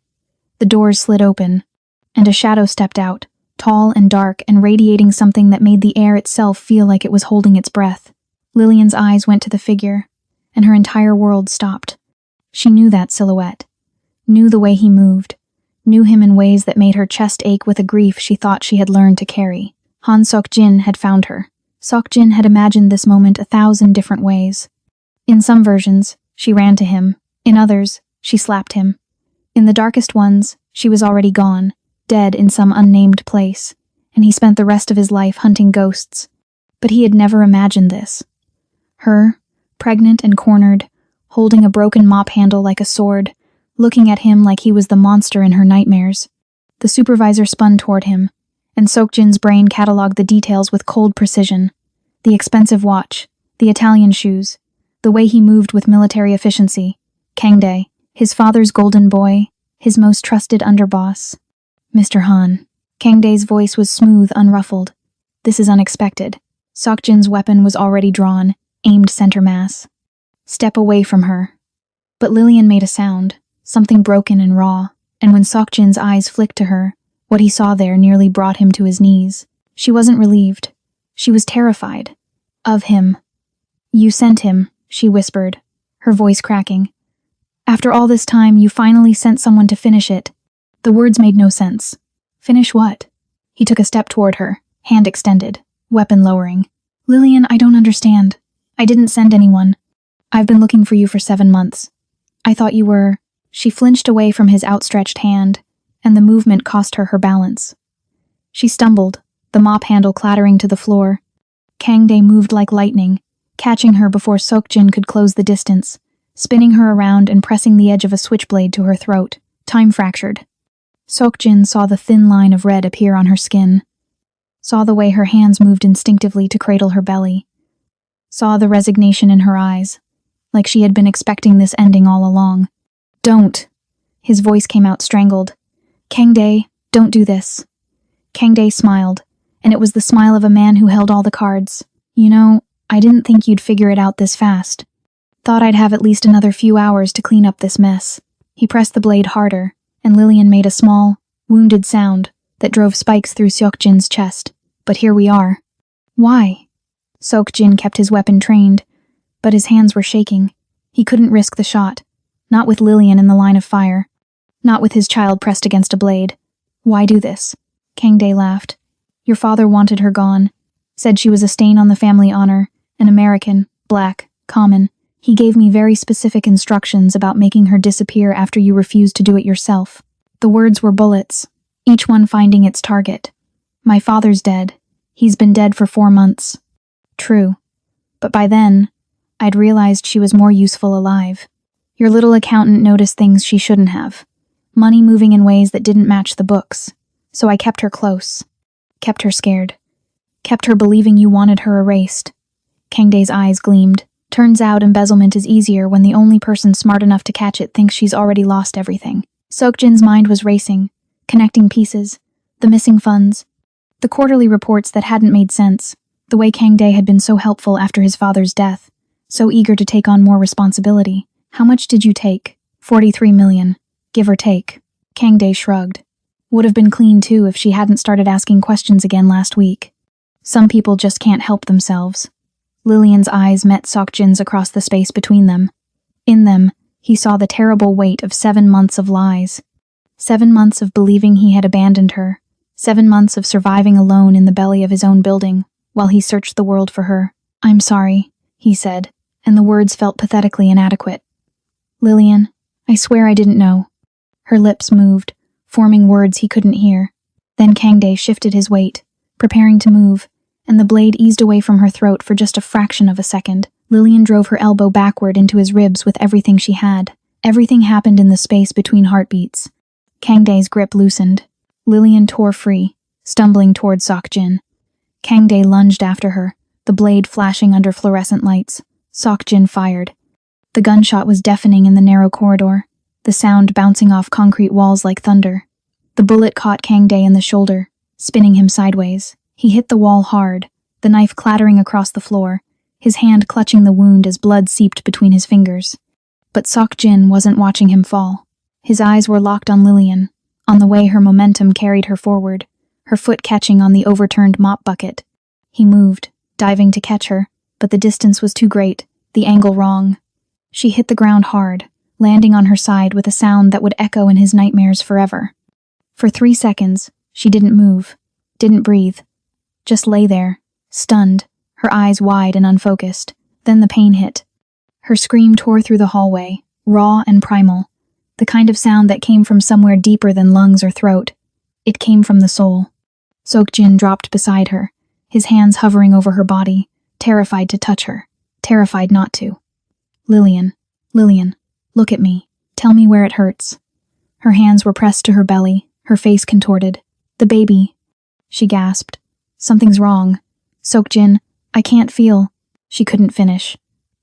The doors slid open, and a shadow stepped out, tall and dark and radiating something that made the air itself feel like it was holding its breath. Lillian's eyes went to the figure, and her entire world stopped. She knew that silhouette, knew the way he moved, knew him in ways that made her chest ache with a grief she thought she had learned to carry. Han Sok-jin had found her. Sok-jin had imagined this moment 1,000 different ways. In some versions, she ran to him. In others, she slapped him. In the darkest ones, she was already gone, dead in some unnamed place, and he spent the rest of his life hunting ghosts. But he had never imagined this. Her, pregnant and cornered, holding a broken mop handle like a sword, looking at him like he was the monster in her nightmares. The supervisor spun toward him, and Sok-jin's brain cataloged the details with cold precision. The expensive watch, the Italian shoes, the way he moved with military efficiency. Kangdae, his father's golden boy, his most trusted underboss. "Mr. Han." Kangdae's voice was smooth, unruffled. "This is unexpected." Sok-jin's weapon was already drawn, aimed center mass. "Step away from her." But Lillian made a sound, something broken and raw, and when Sok-jin's eyes flicked to her, what he saw there nearly brought him to his knees. She wasn't relieved. She was terrified. Of him. "You sent him," she whispered, her voice cracking. "After all this time, you finally sent someone to finish it." The words made no sense. "Finish what?" He took a step toward her, hand extended, weapon lowering. "Lillian, I don't understand. I didn't send anyone. I've been looking for you for 7 months. I thought you were..." She flinched away from his outstretched hand, and the movement cost her her balance. She stumbled, the mop handle clattering to the floor. Kangdae moved like lightning, catching her before Sok-jin could close the distance, spinning her around and pressing the edge of a switchblade to her throat. Time fractured. Sok-jin saw the thin line of red appear on her skin, saw the way her hands moved instinctively to cradle her belly, saw the resignation in her eyes, like she had been expecting this ending all along. "Don't." His voice came out strangled. "Kangdae, don't do this." Kangdae smiled, and it was the smile of a man who held all the cards. "You know, I didn't think you'd figure it out this fast. Thought I'd have at least another few hours to clean up this mess." He pressed the blade harder, and Lillian made a small, wounded sound that drove spikes through Sok-jin's chest. "But here we are." "Why?" Sok-jin kept his weapon trained, but his hands were shaking. He couldn't risk the shot, not with Lillian in the line of fire, not with his child pressed against a blade. "Why do this?" Kangdae laughed. "Your father wanted her gone, said she was a stain on the family honor, an American, black, common. He gave me very specific instructions about making her disappear after you refused to do it yourself." The words were bullets, each one finding its target. "My father's dead. He's been dead for 4 months." True. But by then, I'd realized she was more useful alive. Your little accountant noticed things she shouldn't have. Money moving in ways that didn't match the books. So I kept her close. Kept her scared. Kept her believing you wanted her erased. Kangdae's eyes gleamed. Turns out embezzlement is easier when the only person smart enough to catch it thinks she's already lost everything. Sok-jin's mind was racing, connecting pieces, the missing funds, the quarterly reports that hadn't made sense, the way Kangdae had been so helpful after his father's death, so eager to take on more responsibility. "How much did you take?" 43 million, give or take. Kangdae shrugged. Would have been clean too if she hadn't started asking questions again last week. Some people just can't help themselves. Lillian's eyes met Sokjin's across the space between them. In them, he saw the terrible weight of 7 months of lies. 7 months of believing he had abandoned her. 7 months of surviving alone in the belly of his own building, while he searched the world for her. "I'm sorry," he said, and the words felt pathetically inadequate. "Lillian, I swear I didn't know." Her lips moved, forming words he couldn't hear. Then Kangdae shifted his weight, preparing to move, and the blade eased away from her throat for just a fraction of a second. Lillian drove her elbow backward into his ribs with everything she had. Everything happened in the space between heartbeats. Kangdae's grip loosened. Lillian tore free, stumbling toward Sokjin. Kangdae lunged after her, the blade flashing under fluorescent lights. Sokjin fired. The gunshot was deafening in the narrow corridor, the sound bouncing off concrete walls like thunder. The bullet caught Kangdae in the shoulder, spinning him sideways. He hit the wall hard, the knife clattering across the floor, his hand clutching the wound as blood seeped between his fingers. But Sokjin wasn't watching him fall. His eyes were locked on Lillian, on the way her momentum carried her forward, her foot catching on the overturned mop bucket. He moved, diving to catch her, but the distance was too great, the angle wrong. She hit the ground hard, landing on her side with a sound that would echo in his nightmares forever. For 3 seconds, she didn't move, didn't breathe, just lay there, stunned, her eyes wide and unfocused. Then the pain hit. Her scream tore through the hallway, raw and primal, the kind of sound that came from somewhere deeper than lungs or throat. It came from the soul. Sokjin dropped beside her, his hands hovering over her body, terrified to touch her, terrified not to. "Lillian, Lillian, look at me. Tell me where it hurts." Her hands were pressed to her belly, her face contorted. "The baby," she gasped. "Something's wrong. Sokjin, I can't feel." She couldn't finish.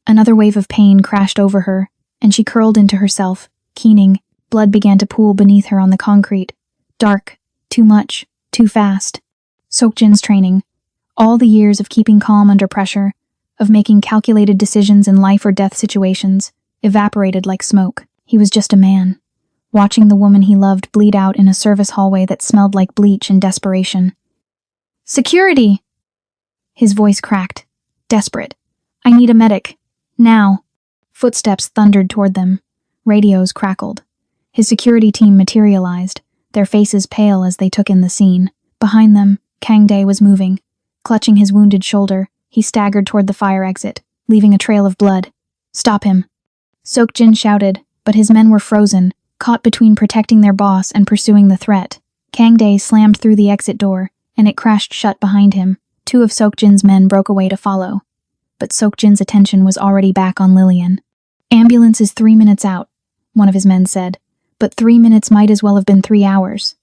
Another wave of pain crashed over her, and she curled into herself, keening. Blood began to pool beneath her on the concrete. Dark, too much, too fast. Sokjin's training, all the years of keeping calm under pressure, of making calculated decisions in life or death situations, evaporated like smoke. He was just a man, watching the woman he loved bleed out in a service hallway that smelled like bleach in desperation. "Security!" His voice cracked, desperate. "I need a medic. Now." Footsteps thundered toward them. Radios crackled. His security team materialized, their faces pale as they took in the scene. Behind them, Kangdae was moving. Clutching his wounded shoulder, he staggered toward the fire exit, leaving a trail of blood. "Stop him!" Sokjin shouted, but his men were frozen, caught between protecting their boss and pursuing the threat. Kangdae slammed through the exit door, and it crashed shut behind him. 2 of Sokjin's men broke away to follow. But Sokjin's attention was already back on Lillian. "Ambulance is 3 minutes out," one of his men said, but 3 minutes might as well have been 3 hours.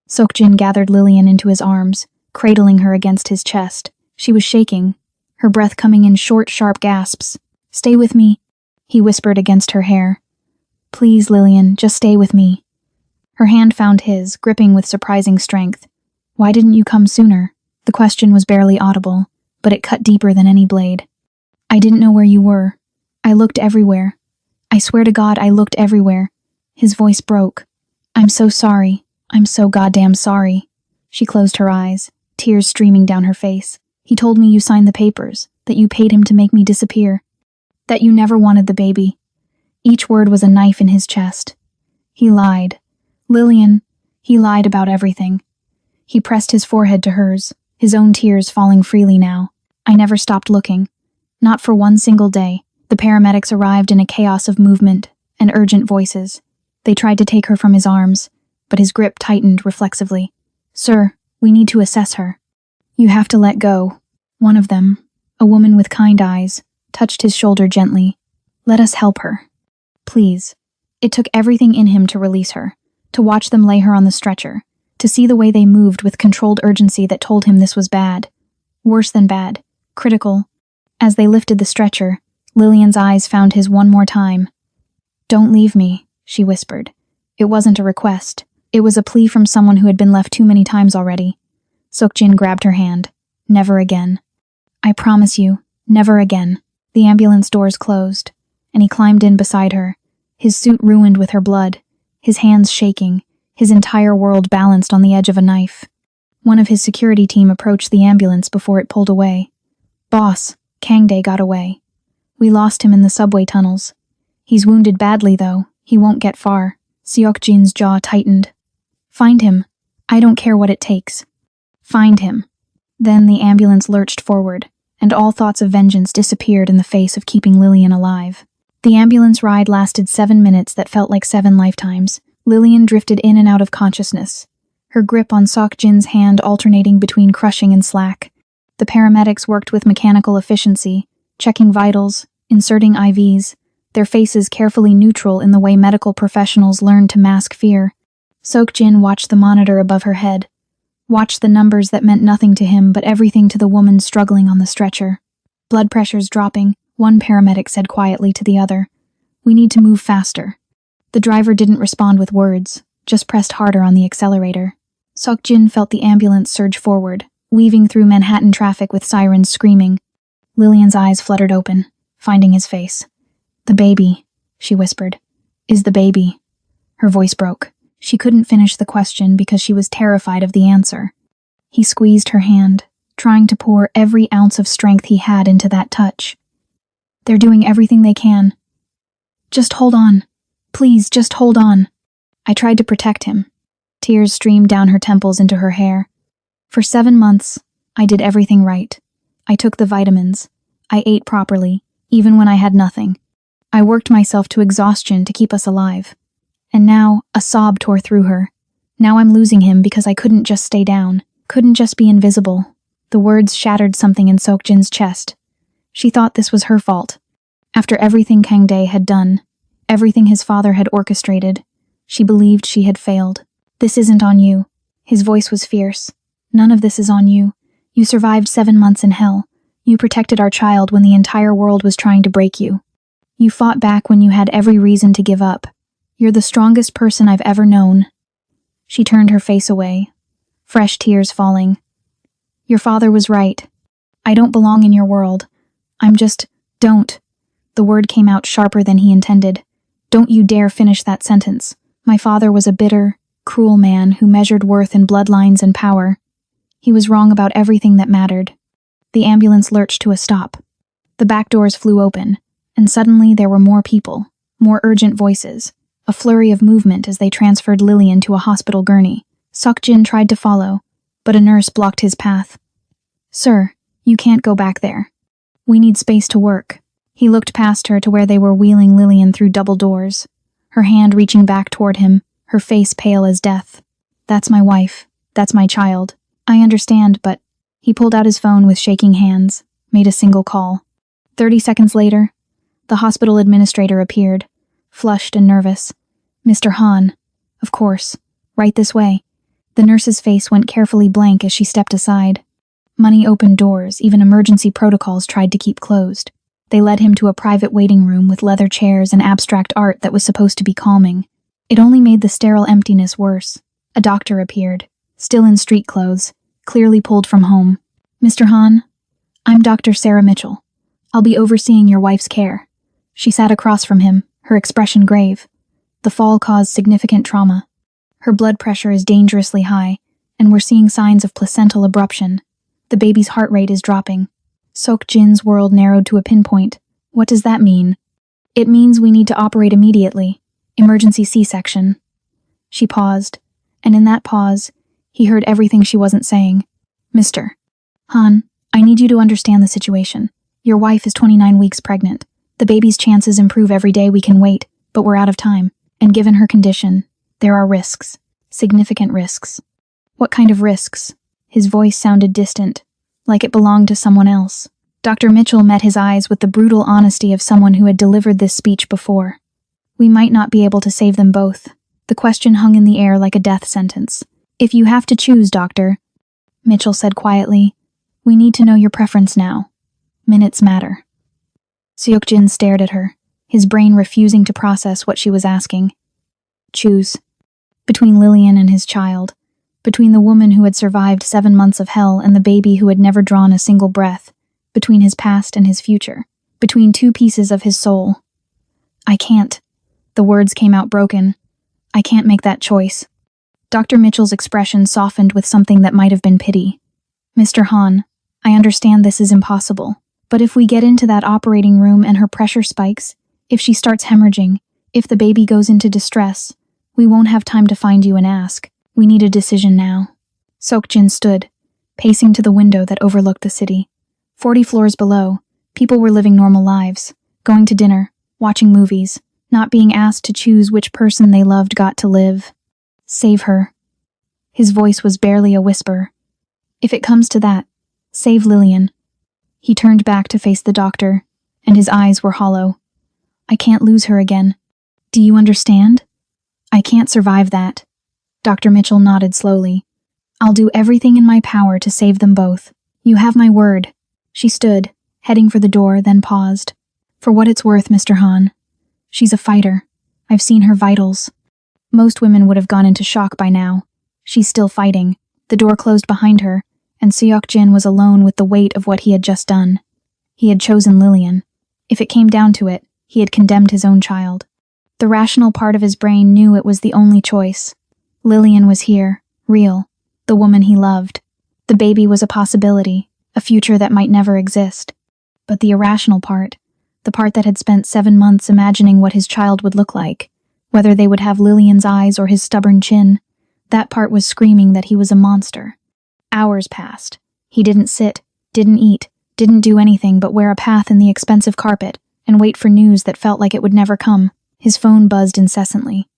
Sokjin gathered Lillian into his arms, cradling her against his chest. She was shaking, her breath coming in short, sharp gasps. "Stay with me," he whispered against her hair. "Please, Lillian, just stay with me." Her hand found his, gripping with surprising strength. "Why didn't you come sooner?" The question was barely audible, but it cut deeper than any blade. "I didn't know where you were. I looked everywhere. I swear to God, I looked everywhere." His voice broke. "I'm so sorry. I'm so goddamn sorry." She closed her eyes, tears streaming down her face. "He told me you signed the papers, that you paid him to make me disappear, that you never wanted the baby." Each word was a knife in his chest. He lied. Lillian, he lied about everything. He pressed his forehead to hers, his own tears falling freely now. "I never stopped looking. Not for one single day." The paramedics arrived in a chaos of movement and urgent voices. They tried to take her from his arms, but his grip tightened reflexively. "Sir, we need to assess her." "You have to let go." One of them, a woman with kind eyes, touched his shoulder gently. "Let us help her. Please." It took everything in him to release her, to watch them lay her on the stretcher, to see the way they moved with controlled urgency that told him this was bad. Worse than bad. Critical. As they lifted the stretcher, Lillian's eyes found his one more time. "Don't leave me," she whispered. It wasn't a request. It was a plea from someone who had been left too many times already. Sokjin grabbed her hand. "Never again. I promise you, never again." The ambulance doors closed, and he climbed in beside her, his suit ruined with her blood, his hands shaking, his entire world balanced on the edge of a knife. One of his security team approached the ambulance before it pulled away. "Boss, Kangdae got away. We lost him in the subway tunnels. He's wounded badly, though. He won't get far." Seokjin's jaw tightened. "Find him. I don't care what it takes. Find him." Then the ambulance lurched forward, and all thoughts of vengeance disappeared in the face of keeping Lillian alive. The ambulance ride lasted 7 minutes that felt like 7 lifetimes. Lillian drifted in and out of consciousness, her grip on Seokjin's hand alternating between crushing and slack. The paramedics worked with mechanical efficiency, checking vitals, inserting IVs, their faces carefully neutral in the way medical professionals learn to mask fear. Seokjin watched the monitor above her head, watched the numbers that meant nothing to him but everything to the woman struggling on the stretcher. Blood pressure's dropping, one paramedic said quietly to the other. "We need to move faster." The driver didn't respond with words, just pressed harder on the accelerator. Seokjin felt the ambulance surge forward, weaving through Manhattan traffic with sirens screaming. Lillian's eyes fluttered open, finding his face. "The baby," she whispered. "Is the baby?" Her voice broke. She couldn't finish the question because she was terrified of the answer. He squeezed her hand, trying to pour every ounce of strength he had into that touch. "They're doing everything they can. Just hold on. Please, just hold on." I tried to protect him. Tears streamed down her temples into her hair. "For 7 months, I did everything right. I took the vitamins. I ate properly, even when I had nothing. I worked myself to exhaustion to keep us alive. And now, a sob tore through her. Now I'm losing him because I couldn't just stay down, couldn't just be invisible." The words shattered something in Seokjin's chest. She thought this was her fault. After everything Kangdae had done, everything his father had orchestrated, she believed she had failed. "This isn't on you." His voice was fierce. "None of this is on you. You survived 7 months in hell. You protected our child when the entire world was trying to break you. You fought back when you had every reason to give up. You're the strongest person I've ever known." She turned her face away, fresh tears falling. "Your father was right. I don't belong in your world. Don't." The word came out sharper than he intended. "Don't you dare finish that sentence. My father was a bitter, cruel man who measured worth in bloodlines and power. He was wrong about everything that mattered." The ambulance lurched to a stop. The back doors flew open, and suddenly there were more people, more urgent voices, a flurry of movement as they transferred Lillian to a hospital gurney. Seokjin tried to follow, but a nurse blocked his path. "Sir, you can't go back there. We need space to work." He looked past her to where they were wheeling Lillian through double doors, her hand reaching back toward him, her face pale as death. "That's my wife. That's my child. I understand, but..." He pulled out his phone with shaking hands, made a single call. 30 seconds later, the hospital administrator appeared, flushed and nervous. "Mr. Han. Of course. Right this way." The nurse's face went carefully blank as she stepped aside. Money opened doors, even emergency protocols tried to keep closed. They led him to a private waiting room with leather chairs and abstract art that was supposed to be calming. It only made the sterile emptiness worse. A doctor appeared, still in street clothes, clearly pulled from home. "Mr. Han, I'm Dr. Sarah Mitchell. I'll be overseeing your wife's care." She sat across from him, her expression grave. "The fall caused significant trauma. Her blood pressure is dangerously high, and we're seeing signs of placental abruption. The baby's heart rate is dropping." Seokjin's world narrowed to a pinpoint. "What does that mean?" "It means we need to operate immediately. Emergency C-section." She paused, and in that pause, he heard everything she wasn't saying. "Mr. Han, I need you to understand the situation. Your wife is 29 weeks pregnant. The baby's chances improve every day we can wait, but we're out of time. And given her condition, there are risks. Significant risks." "What kind of risks?" His voice sounded distant, like it belonged to someone else. Dr. Mitchell met his eyes with the brutal honesty of someone who had delivered this speech before. "We might not be able to save them both." The question hung in the air like a death sentence. "If you have to choose, doctor," Mitchell said quietly, "we need to know your preference now. Minutes matter." Seokjin stared at her, his brain refusing to process what she was asking. "Choose. Between Lillian and his child. Between the woman who had survived 7 months of hell and the baby who had never drawn a single breath. Between his past and his future. Between 2 pieces of his soul." "I can't." The words came out broken. "I can't make that choice." Dr. Mitchell's expression softened with something that might have been pity. Mr. Han, I understand this is impossible, but if we get into that operating room and her pressure spikes, if she starts hemorrhaging, if the baby goes into distress, we won't have time to find you and ask. We need a decision now. Seok-jin stood, pacing to the window that overlooked the city. 40 floors below, people were living normal lives, going to dinner, watching movies, not being asked to choose which person they loved got to live. Save her. His voice was barely a whisper. If it comes to that, save Lillian. He turned back to face the doctor, and his eyes were hollow. I can't lose her again. Do you understand? I can't survive that. Dr. Mitchell nodded slowly. I'll do everything in my power to save them both. You have my word. She stood, heading for the door, then paused. For what it's worth, Mr. Han. She's a fighter. I've seen her vitals. Most women would have gone into shock by now. She's still fighting. The door closed behind her, and Seok-jin was alone with the weight of what he had just done. He had chosen Lillian. If it came down to it, he had condemned his own child. The rational part of his brain knew it was the only choice. Lillian was here, real, the woman he loved. The baby was a possibility, a future that might never exist. But the irrational part, the part that had spent 7 months imagining what his child would look like, whether they would have Lillian's eyes or his stubborn chin, that part was screaming that he was a monster. Hours passed. He didn't sit, didn't eat, didn't do anything but wear a path in the expensive carpet and wait for news that felt like it would never come. His phone buzzed incessantly.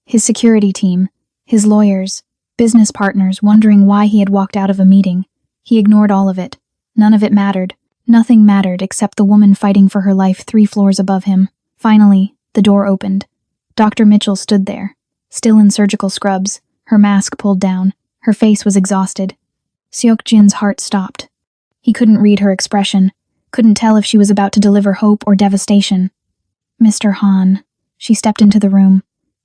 His security team, his lawyers, business partners wondering why he had walked out of a meeting. He ignored all of it. None of it mattered. Nothing mattered except the woman fighting for her life 3 floors above him. Finally, the door opened. Dr. Mitchell stood there, still in surgical scrubs, her mask pulled down. Her face was exhausted. Seok-jin's heart stopped. He couldn't read her expression, couldn't tell if she was about to deliver hope or devastation. Mr. Han. She stepped into the room.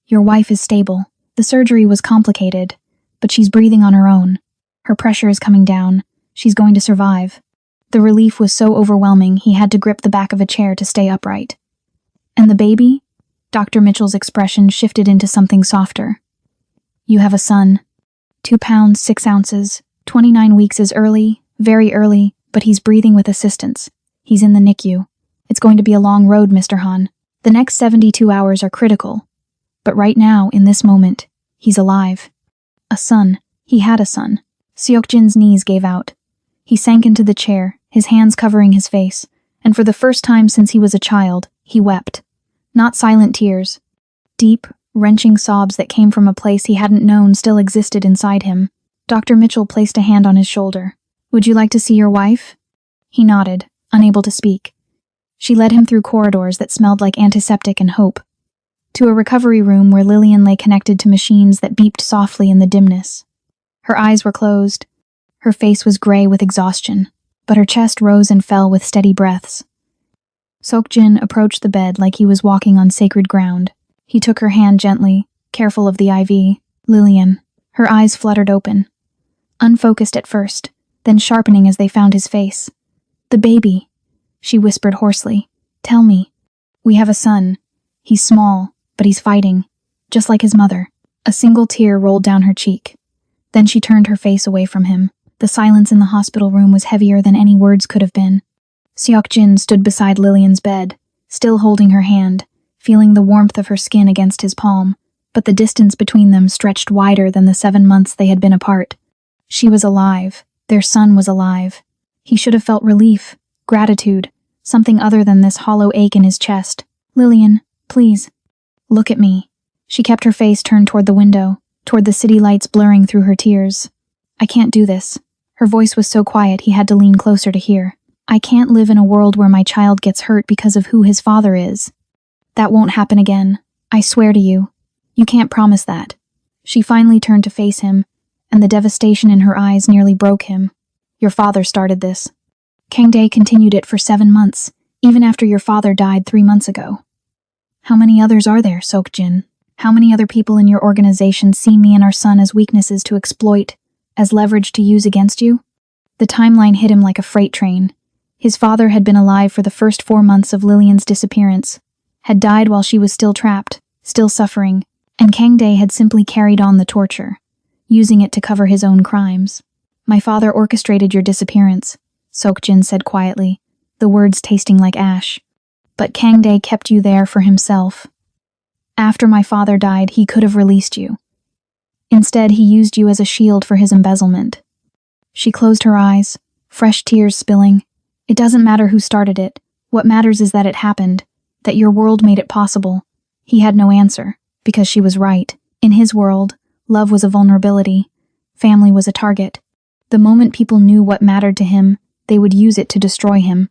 Your wife is stable. The surgery was complicated, but she's breathing on her own. Her pressure is coming down. She's going to survive. The relief was so overwhelming he had to grip the back of a chair to stay upright. And the baby? Dr. Mitchell's expression shifted into something softer. You have a son. 2 pounds, 6 ounces. 29 weeks is early, very early, but he's breathing with assistance. He's in the NICU. It's going to be a long road, Mr. Han. The next 72 hours are critical. But right now, in this moment, he's alive. A son. He had a son. Seok-jin's knees gave out. He sank into the chair, his hands covering his face, and for the first time since he was a child, he wept. Not silent tears. Deep, wrenching sobs that came from a place he hadn't known still existed inside him. Dr. Mitchell placed a hand on his shoulder. Would you like to see your wife? He nodded, unable to speak. She led him through corridors that smelled like antiseptic and hope, to a recovery room where Lillian lay connected to machines that beeped softly in the dimness. Her eyes were closed. Her face was gray with exhaustion, but her chest rose and fell with steady breaths. Seok-jin approached the bed like he was walking on sacred ground. He took her hand gently, careful of the IV. Lillian. Her eyes fluttered open. Unfocused at first, then sharpening as they found his face. The baby, she whispered hoarsely. Tell me. We have a son. He's small, but he's fighting, just like his mother. A single tear rolled down her cheek. Then she turned her face away from him. The silence in the hospital room was heavier than any words could have been. Seok-jin stood beside Lillian's bed, still holding her hand, feeling the warmth of her skin against his palm, but the distance between them stretched wider than the 7 months they had been apart. She was alive. Their son was alive. He should have felt relief, gratitude, something other than this hollow ache in his chest. Lillian, please. Look at me. She kept her face turned toward the window, toward the city lights blurring through her tears. I can't do this. Her voice was so quiet he had to lean closer to hear. I can't live in a world where my child gets hurt because of who his father is. That won't happen again. I swear to you. You can't promise that. She finally turned to face him, and the devastation in her eyes nearly broke him. Your father started this. Kang-dae continued it for 7 months, even after your father died 3 months ago. How many others are there, Seok-jin? How many other people in your organization see me and our son as weaknesses to exploit, as leverage to use against you? The timeline hit him like a freight train. His father had been alive for the first 4 months of Lillian's disappearance, had died while she was still trapped, still suffering, and Kang-dae had simply carried on the torture. using it to cover his own crimes. My father orchestrated your disappearance, Seokjin said quietly, the words tasting like ash. But Kangdae kept you there for himself. After my father died, he could have released you. Instead, he used you as a shield for his embezzlement. She closed her eyes, fresh tears spilling. It doesn't matter who started it. What matters is that it happened, that your world made it possible. He had no answer, because she was right. In his world, love was a vulnerability. Family was a target. The moment people knew what mattered to him, they would use it to destroy him.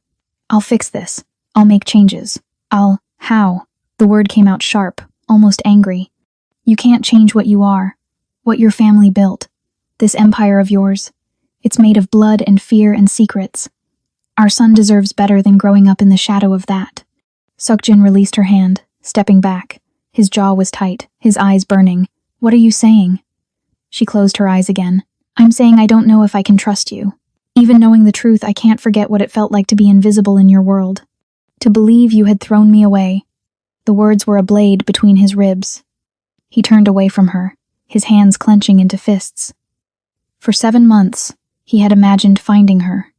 I'll fix this. I'll make changes. How? The word came out sharp, almost angry. You can't change what you are, what your family built. This empire of yours. It's made of blood and fear and secrets. Our son deserves better than growing up in the shadow of that. Seokjin released her hand, stepping back. His jaw was tight, his eyes burning. What are you saying? She closed her eyes again. I'm saying I don't know if I can trust you. Even knowing the truth, I can't forget what it felt like to be invisible in your world. To believe you had thrown me away. The words were a blade between his ribs. He turned away from her, his hands clenching into fists. For 7 months, he had imagined finding her.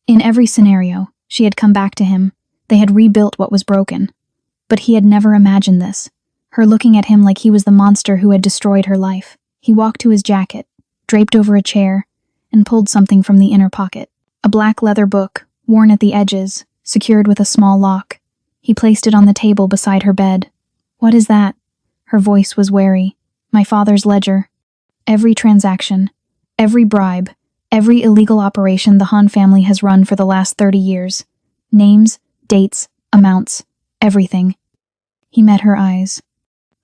In every scenario, she had come back to him. They had rebuilt what was broken. But he had never imagined this. Her looking at him like he was the monster who had destroyed her life. He walked to his jacket, draped over a chair, and pulled something from the inner pocket. A black leather book, worn at the edges, secured with a small lock. He placed it on the table beside her bed. What is that? Her voice was wary. My father's ledger. Every transaction, every bribe, every illegal operation the Han family has run for the last 30 years. Names, dates, amounts, everything. He met her eyes.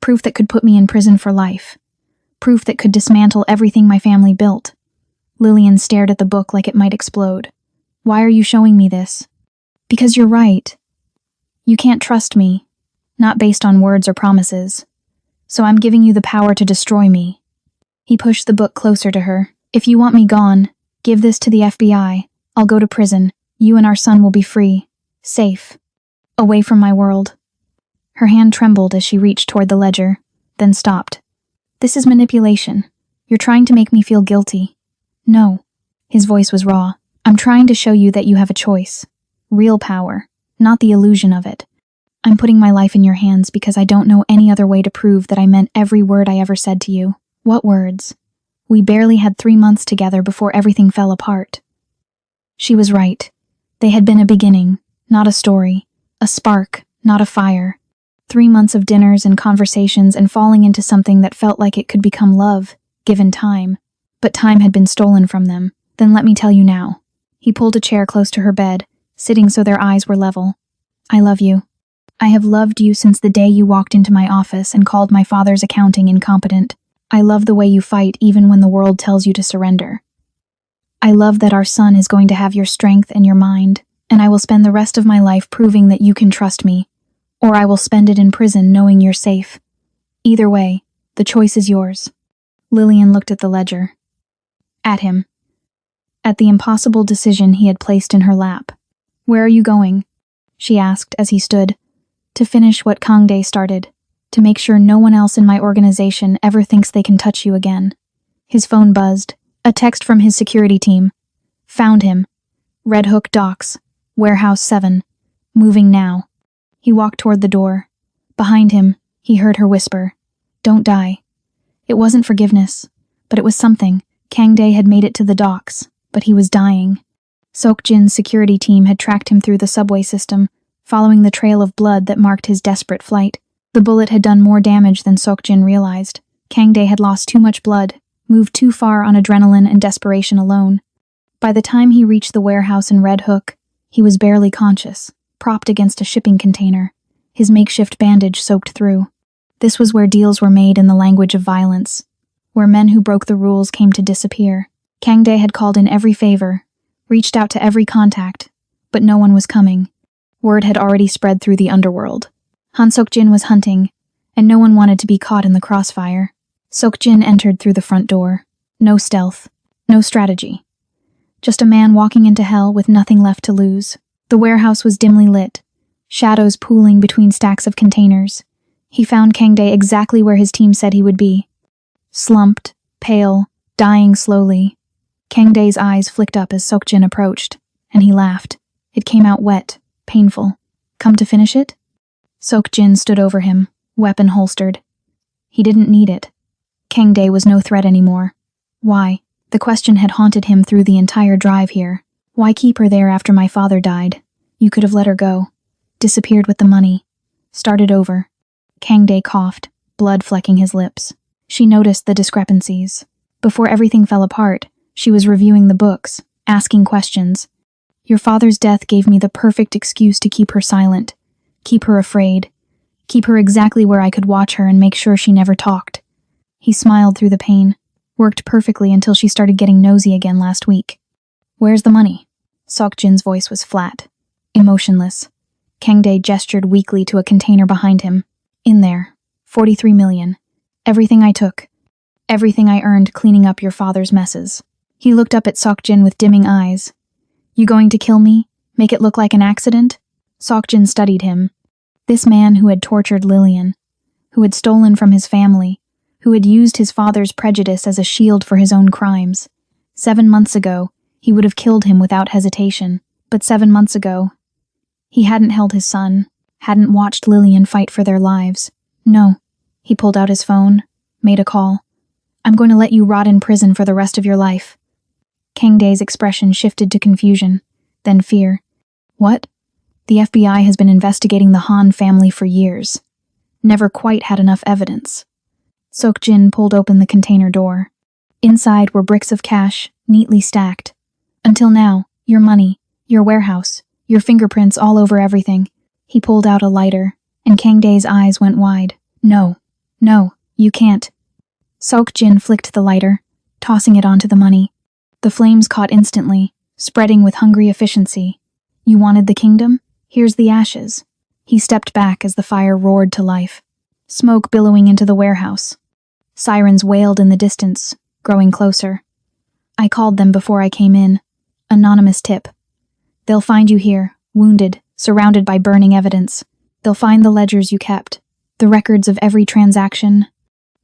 Proof that could put me in prison for life. Proof that could dismantle everything my family built. Lillian stared at the book like it might explode. Why are you showing me this? Because you're right. You can't trust me, not based on words or promises. So I'm giving you the power to destroy me. He pushed the book closer to her. If you want me gone, give this to the FBI. I'll go to prison. You and our son will be free. Safe. Away from my world. Her hand trembled as she reached toward the ledger, then stopped. This is manipulation. You're trying to make me feel guilty. No. His voice was raw. I'm trying to show you that you have a choice. Real power, not the illusion of it. I'm putting my life in your hands because I don't know any other way to prove that I meant every word I ever said to you. What words? We barely had 3 months together before everything fell apart. She was right. They had been a beginning, not a story. A spark, not a fire. 3 months of dinners and conversations and falling into something that felt like it could become love, given time. But time had been stolen from them. Then let me tell you now. He pulled a chair close to her bed, sitting so their eyes were level. I love you. I have loved you since the day you walked into my office and called my father's accounting incompetent. I love the way you fight even when the world tells you to surrender. I love that our son is going to have your strength and your mind, and I will spend the rest of my life proving that you can trust me, or I will spend it in prison knowing you're safe. Either way, the choice is yours. Lillian looked at the ledger. At him. At the impossible decision he had placed in her lap. Where are you going? She asked as he stood. To finish what Kangdae started. To make sure no one else in my organization ever thinks they can touch you again. His phone buzzed. A text from his security team. Found him. Red Hook Docks. Warehouse 7. Moving now. He walked toward the door. Behind him, he heard her whisper. Don't die. It wasn't forgiveness, but it was something. Kangdae had made it to the docks, but he was dying. Seokjin's security team had tracked him through the subway system, following the trail of blood that marked his desperate flight. The bullet had done more damage than Seokjin realized. Kangdae had lost too much blood, moved too far on adrenaline and desperation alone. By the time he reached the warehouse in Red Hook, he was barely conscious, propped against a shipping container, his makeshift bandage soaked through. This was where deals were made in the language of violence, where men who broke the rules came to disappear. Kangdae had called in every favor, reached out to every contact, but no one was coming. Word had already spread through the underworld. Han Seokjin was hunting, and no one wanted to be caught in the crossfire. Seokjin entered through the front door. No stealth, no strategy. Just a man walking into hell with nothing left to lose. The warehouse was dimly lit, shadows pooling between stacks of containers. He found Kangdae exactly where his team said he would be. Slumped, pale, Dying slowly. Kang Dae's eyes flicked up as Seokjin approached, and he laughed. It came out wet, painful. Come to finish it? Seokjin stood over him, weapon holstered. He didn't need it. Kang Dae was no threat anymore. Why? The question had haunted him through the entire drive here. Why keep her there after my father died? You could have let her go. Disappeared with the money. Started over. Kang Dae coughed, blood flecking his lips. She noticed the discrepancies. Before everything fell apart, she was reviewing the books, asking questions. Your father's death gave me the perfect excuse to keep her silent, keep her afraid, keep her exactly where I could watch her and make sure she never talked. He smiled through the pain, worked perfectly until she started getting nosy again last week. Where's the money? Seokjin's voice was flat, emotionless. Kang Dae gestured weakly to a container behind him. In there, 43 million. Everything I took. Everything I earned cleaning up your father's messes. He looked up at Seokjin with dimming eyes. You going to kill me? Make it look like an accident? Seokjin studied him. This man who had tortured Lillian, who had stolen from his family, who had used his father's prejudice as a shield for his own crimes. 7 months ago, he would have killed him without hesitation. But 7 months ago, he hadn't held his son, hadn't watched Lillian fight for their lives. No. He pulled out his phone, made a call. I'm going to let you rot in prison for the rest of your life. Kang Dae's expression shifted to confusion, then fear. What? The FBI has been investigating the Han family for years. Never quite had enough evidence. Seokjin pulled open the container door. Inside were bricks of cash, neatly stacked. Until now, your money, your warehouse, your fingerprints all over everything. He pulled out a lighter, and Kang Dae's eyes went wide. No, you can't. Seokjin flicked the lighter, tossing it onto the money. The flames caught instantly, spreading with hungry efficiency. You wanted the kingdom? Here's the ashes. He stepped back as the fire roared to life. Smoke billowing into the warehouse. Sirens wailed in the distance, growing closer. I called them before I came in. Anonymous tip. They'll find you here, wounded, surrounded by burning evidence. They'll find the ledgers you kept, the records of every transaction.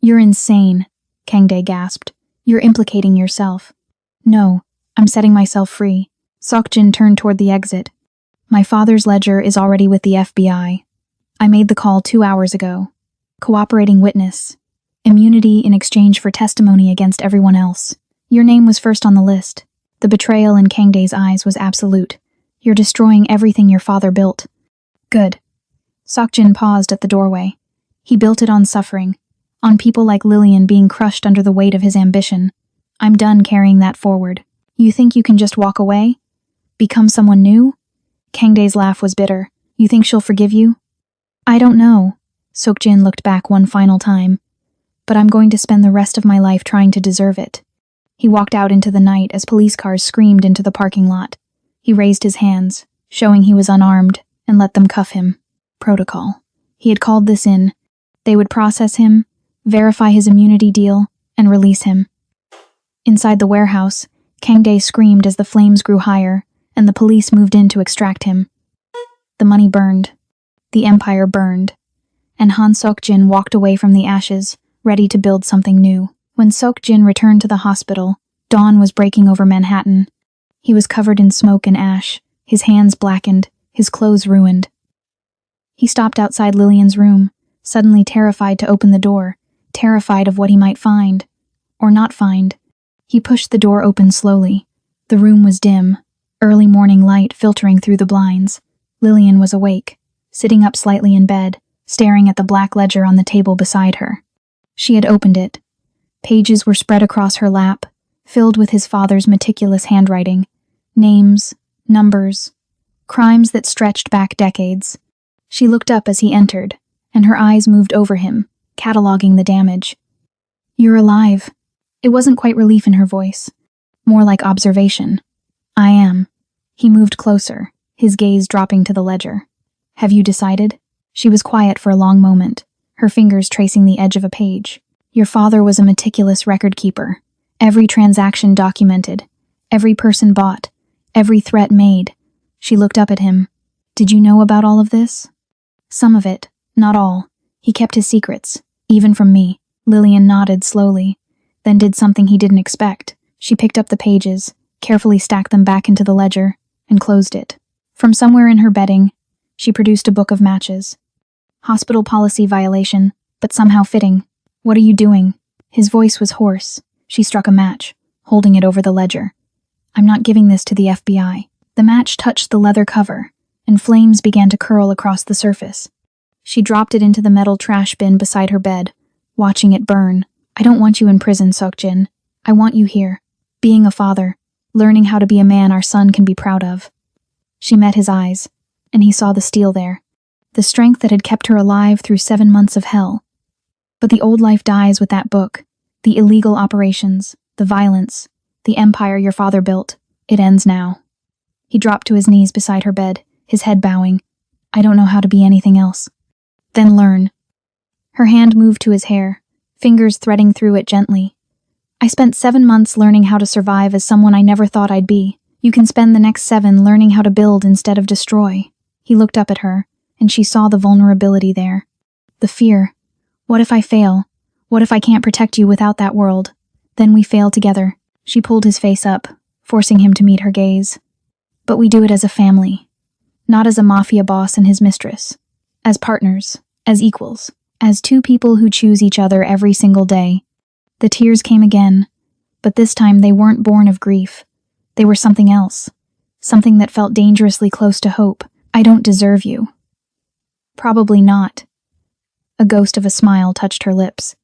You're insane, Kang Dae gasped. You're implicating yourself. No, I'm setting myself free. Seokjin turned toward the exit. My father's ledger is already with the FBI. I made the call 2 hours ago. Cooperating witness. Immunity in exchange for testimony against everyone else. Your name was first on the list. The betrayal in Kang Dae's eyes was absolute. You're destroying everything your father built. Good. Seokjin paused at the doorway. He built it on suffering, on people like Lillian being crushed under the weight of his ambition. I'm done carrying that forward. You think you can just walk away? Become someone new? Kang Dae's laugh was bitter. You think she'll forgive you? I don't know. Seokjin looked back one final time. But I'm going to spend the rest of my life trying to deserve it. He walked out into the night as police cars screamed into the parking lot. He raised his hands, showing he was unarmed, and let them cuff him. Protocol. He had called this in. They would process him, verify his immunity deal, and release him. Inside the warehouse, Kang Dae screamed as the flames grew higher, and the police moved in to extract him. The money burned. The empire burned. And Han Seokjin walked away from the ashes, ready to build something new. When Seokjin returned to the hospital, dawn was breaking over Manhattan. He was covered in smoke and ash, his hands blackened, his clothes ruined. He stopped outside Lillian's room, suddenly terrified to open the door, terrified of what he might find, or not find. He pushed the door open slowly. The room was dim, early morning light filtering through the blinds. Lillian was awake, sitting up slightly in bed, staring at the black ledger on the table beside her. She had opened it. Pages were spread across her lap, filled with his father's meticulous handwriting. Names, numbers, crimes that stretched back decades. She looked up as he entered, and her eyes moved over him, cataloging the damage. You're alive. It wasn't quite relief in her voice, more like observation. I am. He moved closer, his gaze dropping to the ledger. Have you decided? She was quiet for a long moment, her fingers tracing the edge of a page. Your father was a meticulous record keeper. Every transaction documented, every person bought, every threat made. She looked up at him. Did you know about all of this? Some of it, not all. He kept his secrets, even from me. Lillian nodded slowly. then did something he didn't expect. She picked up the pages, carefully stacked them back into the ledger, and closed it. From somewhere in her bedding, she produced a book of matches. Hospital policy violation, but somehow fitting. What are you doing? His voice was hoarse. She struck a match, holding it over the ledger. I'm not giving this to the FBI. The match touched the leather cover, and flames began to curl across the surface. She dropped it into the metal trash bin beside her bed, watching it burn. I don't want you in prison, Seokjin. I want you here, being a father, learning how to be a man our son can be proud of. She met his eyes, and he saw the steel there, the strength that had kept her alive through 7 months of hell. But the old life dies with that book, the illegal operations, the violence, the empire your father built. It ends now. He dropped to his knees beside her bed, his head bowing. I don't know how to be anything else. Then learn. Her hand moved to his hair, fingers threading through it gently. I spent 7 months learning how to survive as someone I never thought I'd be. You can spend the next 7 learning how to build instead of destroy. He looked up at her, and she saw the vulnerability there. The fear. What if I fail? What if I can't protect you without that world? Then we fail together. She pulled his face up, forcing him to meet her gaze. But we do it as a family. Not as a mafia boss and his mistress. As partners. As equals. As 2 people who choose each other every single day. The tears came again, but this time they weren't born of grief. They were something else. Something that felt dangerously close to hope. I don't deserve you. Probably not. A ghost of a smile touched her lips.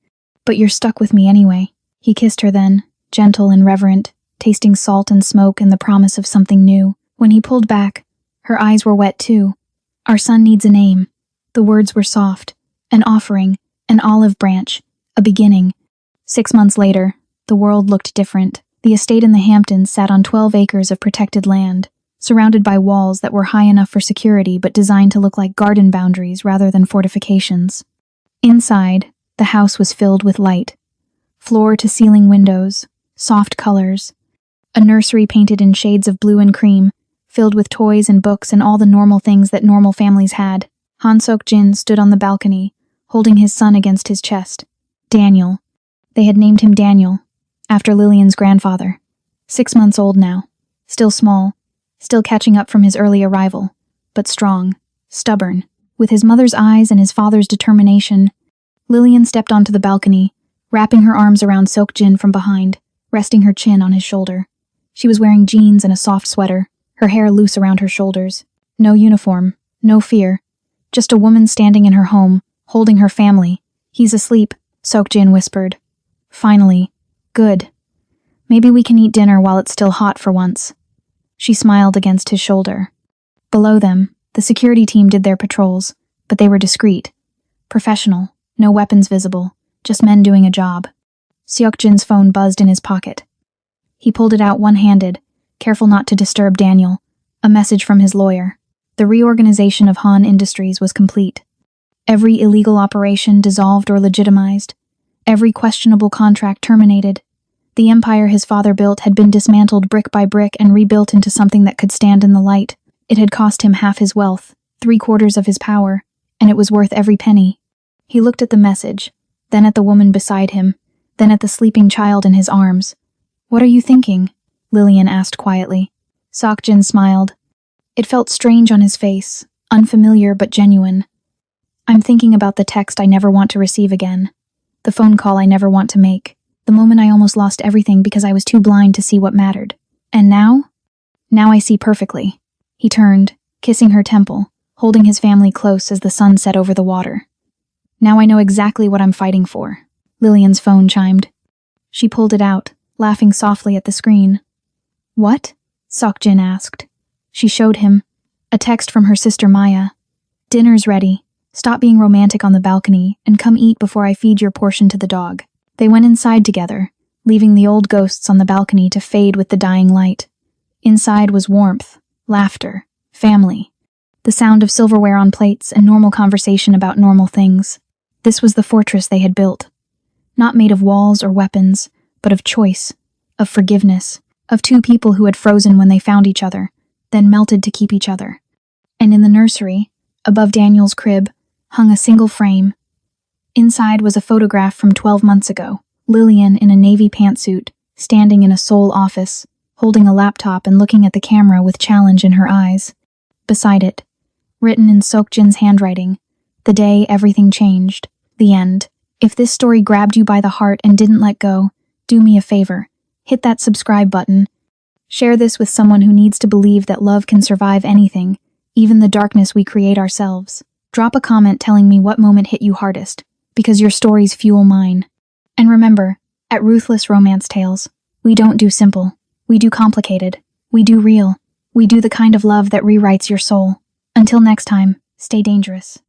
But you're stuck with me anyway. He kissed her then, gentle and reverent, tasting salt and smoke and the promise of something new. When he pulled back, her eyes were wet too. Our son needs a name. The words were soft. An offering, an olive branch, a beginning. 6 months later, the world looked different. The estate in the Hamptons sat on 12 acres of protected land, surrounded by walls that were high enough for security but designed to look like garden boundaries rather than fortifications. Inside, the house was filled with light. Floor-to-ceiling windows, soft colors. A nursery painted in shades of blue and cream, filled with toys and books and all the normal things that normal families had. Han Seok-jin stood on the balcony, holding his son against his chest. Daniel. They had named him Daniel, after Lillian's grandfather. 6 months old now. Still small. Still catching up from his early arrival. But strong. Stubborn. With his mother's eyes and his father's determination, Lillian stepped onto the balcony, wrapping her arms around Seok-jin from behind, resting her chin on his shoulder. She was wearing jeans and a soft sweater, her hair loose around her shoulders. No uniform. No fear. Just a woman standing in her home, holding her family. He's asleep, Seok-jin whispered. Finally. Good. Maybe we can eat dinner while it's still hot for once. She smiled against his shoulder. Below them, the security team did their patrols, but they were discreet. Professional. No weapons visible. Just men doing a job. Seok-jin's phone buzzed in his pocket. He pulled it out one-handed, careful not to disturb Daniel. A message from his lawyer. The reorganization of Han Industries was complete. Every illegal operation dissolved or legitimized. Every questionable contract terminated. The empire his father built had been dismantled brick by brick and rebuilt into something that could stand in the light. It had cost him half his wealth, 3/4 of his power, and it was worth every penny. He looked at the message, then at the woman beside him, then at the sleeping child in his arms. What are you thinking? Lillian asked quietly. Seok-jin smiled. It felt strange on his face, unfamiliar but genuine. I'm thinking about the text I never want to receive again. The phone call I never want to make. The moment I almost lost everything because I was too blind to see what mattered. And now? Now I see perfectly. He turned, kissing her temple, holding his family close as the sun set over the water. Now I know exactly what I'm fighting for. Lillian's phone chimed. She pulled it out, laughing softly at the screen. What? Seok-jin asked. She showed him. A text from her sister Maya. Dinner's ready. Stop being romantic on the balcony and come eat before I feed your portion to the dog. They went inside together, leaving the old ghosts on the balcony to fade with the dying light. Inside was warmth, laughter, family, the sound of silverware on plates and normal conversation about normal things. This was the fortress they had built. Not made of walls or weapons, but of choice, of forgiveness, of 2 people who had frozen when they found each other, then melted to keep each other. And in the nursery, above Daniel's crib, hung a single frame. Inside was a photograph from 12 months ago, Lillian in a navy pantsuit, standing in a Seoul office, holding a laptop and looking at the camera with challenge in her eyes. Beside it, written in Seokjin's handwriting, the day everything changed, the end. If this story grabbed you by the heart and didn't let go, do me a favor. Hit that subscribe button. Share this with someone who needs to believe that love can survive anything, even the darkness we create ourselves. Drop a comment telling me what moment hit you hardest, because your stories fuel mine. And remember, at Ruthless Romance Tales, we don't do simple, we do complicated, we do real, we do the kind of love that rewrites your soul. Until next time, stay dangerous.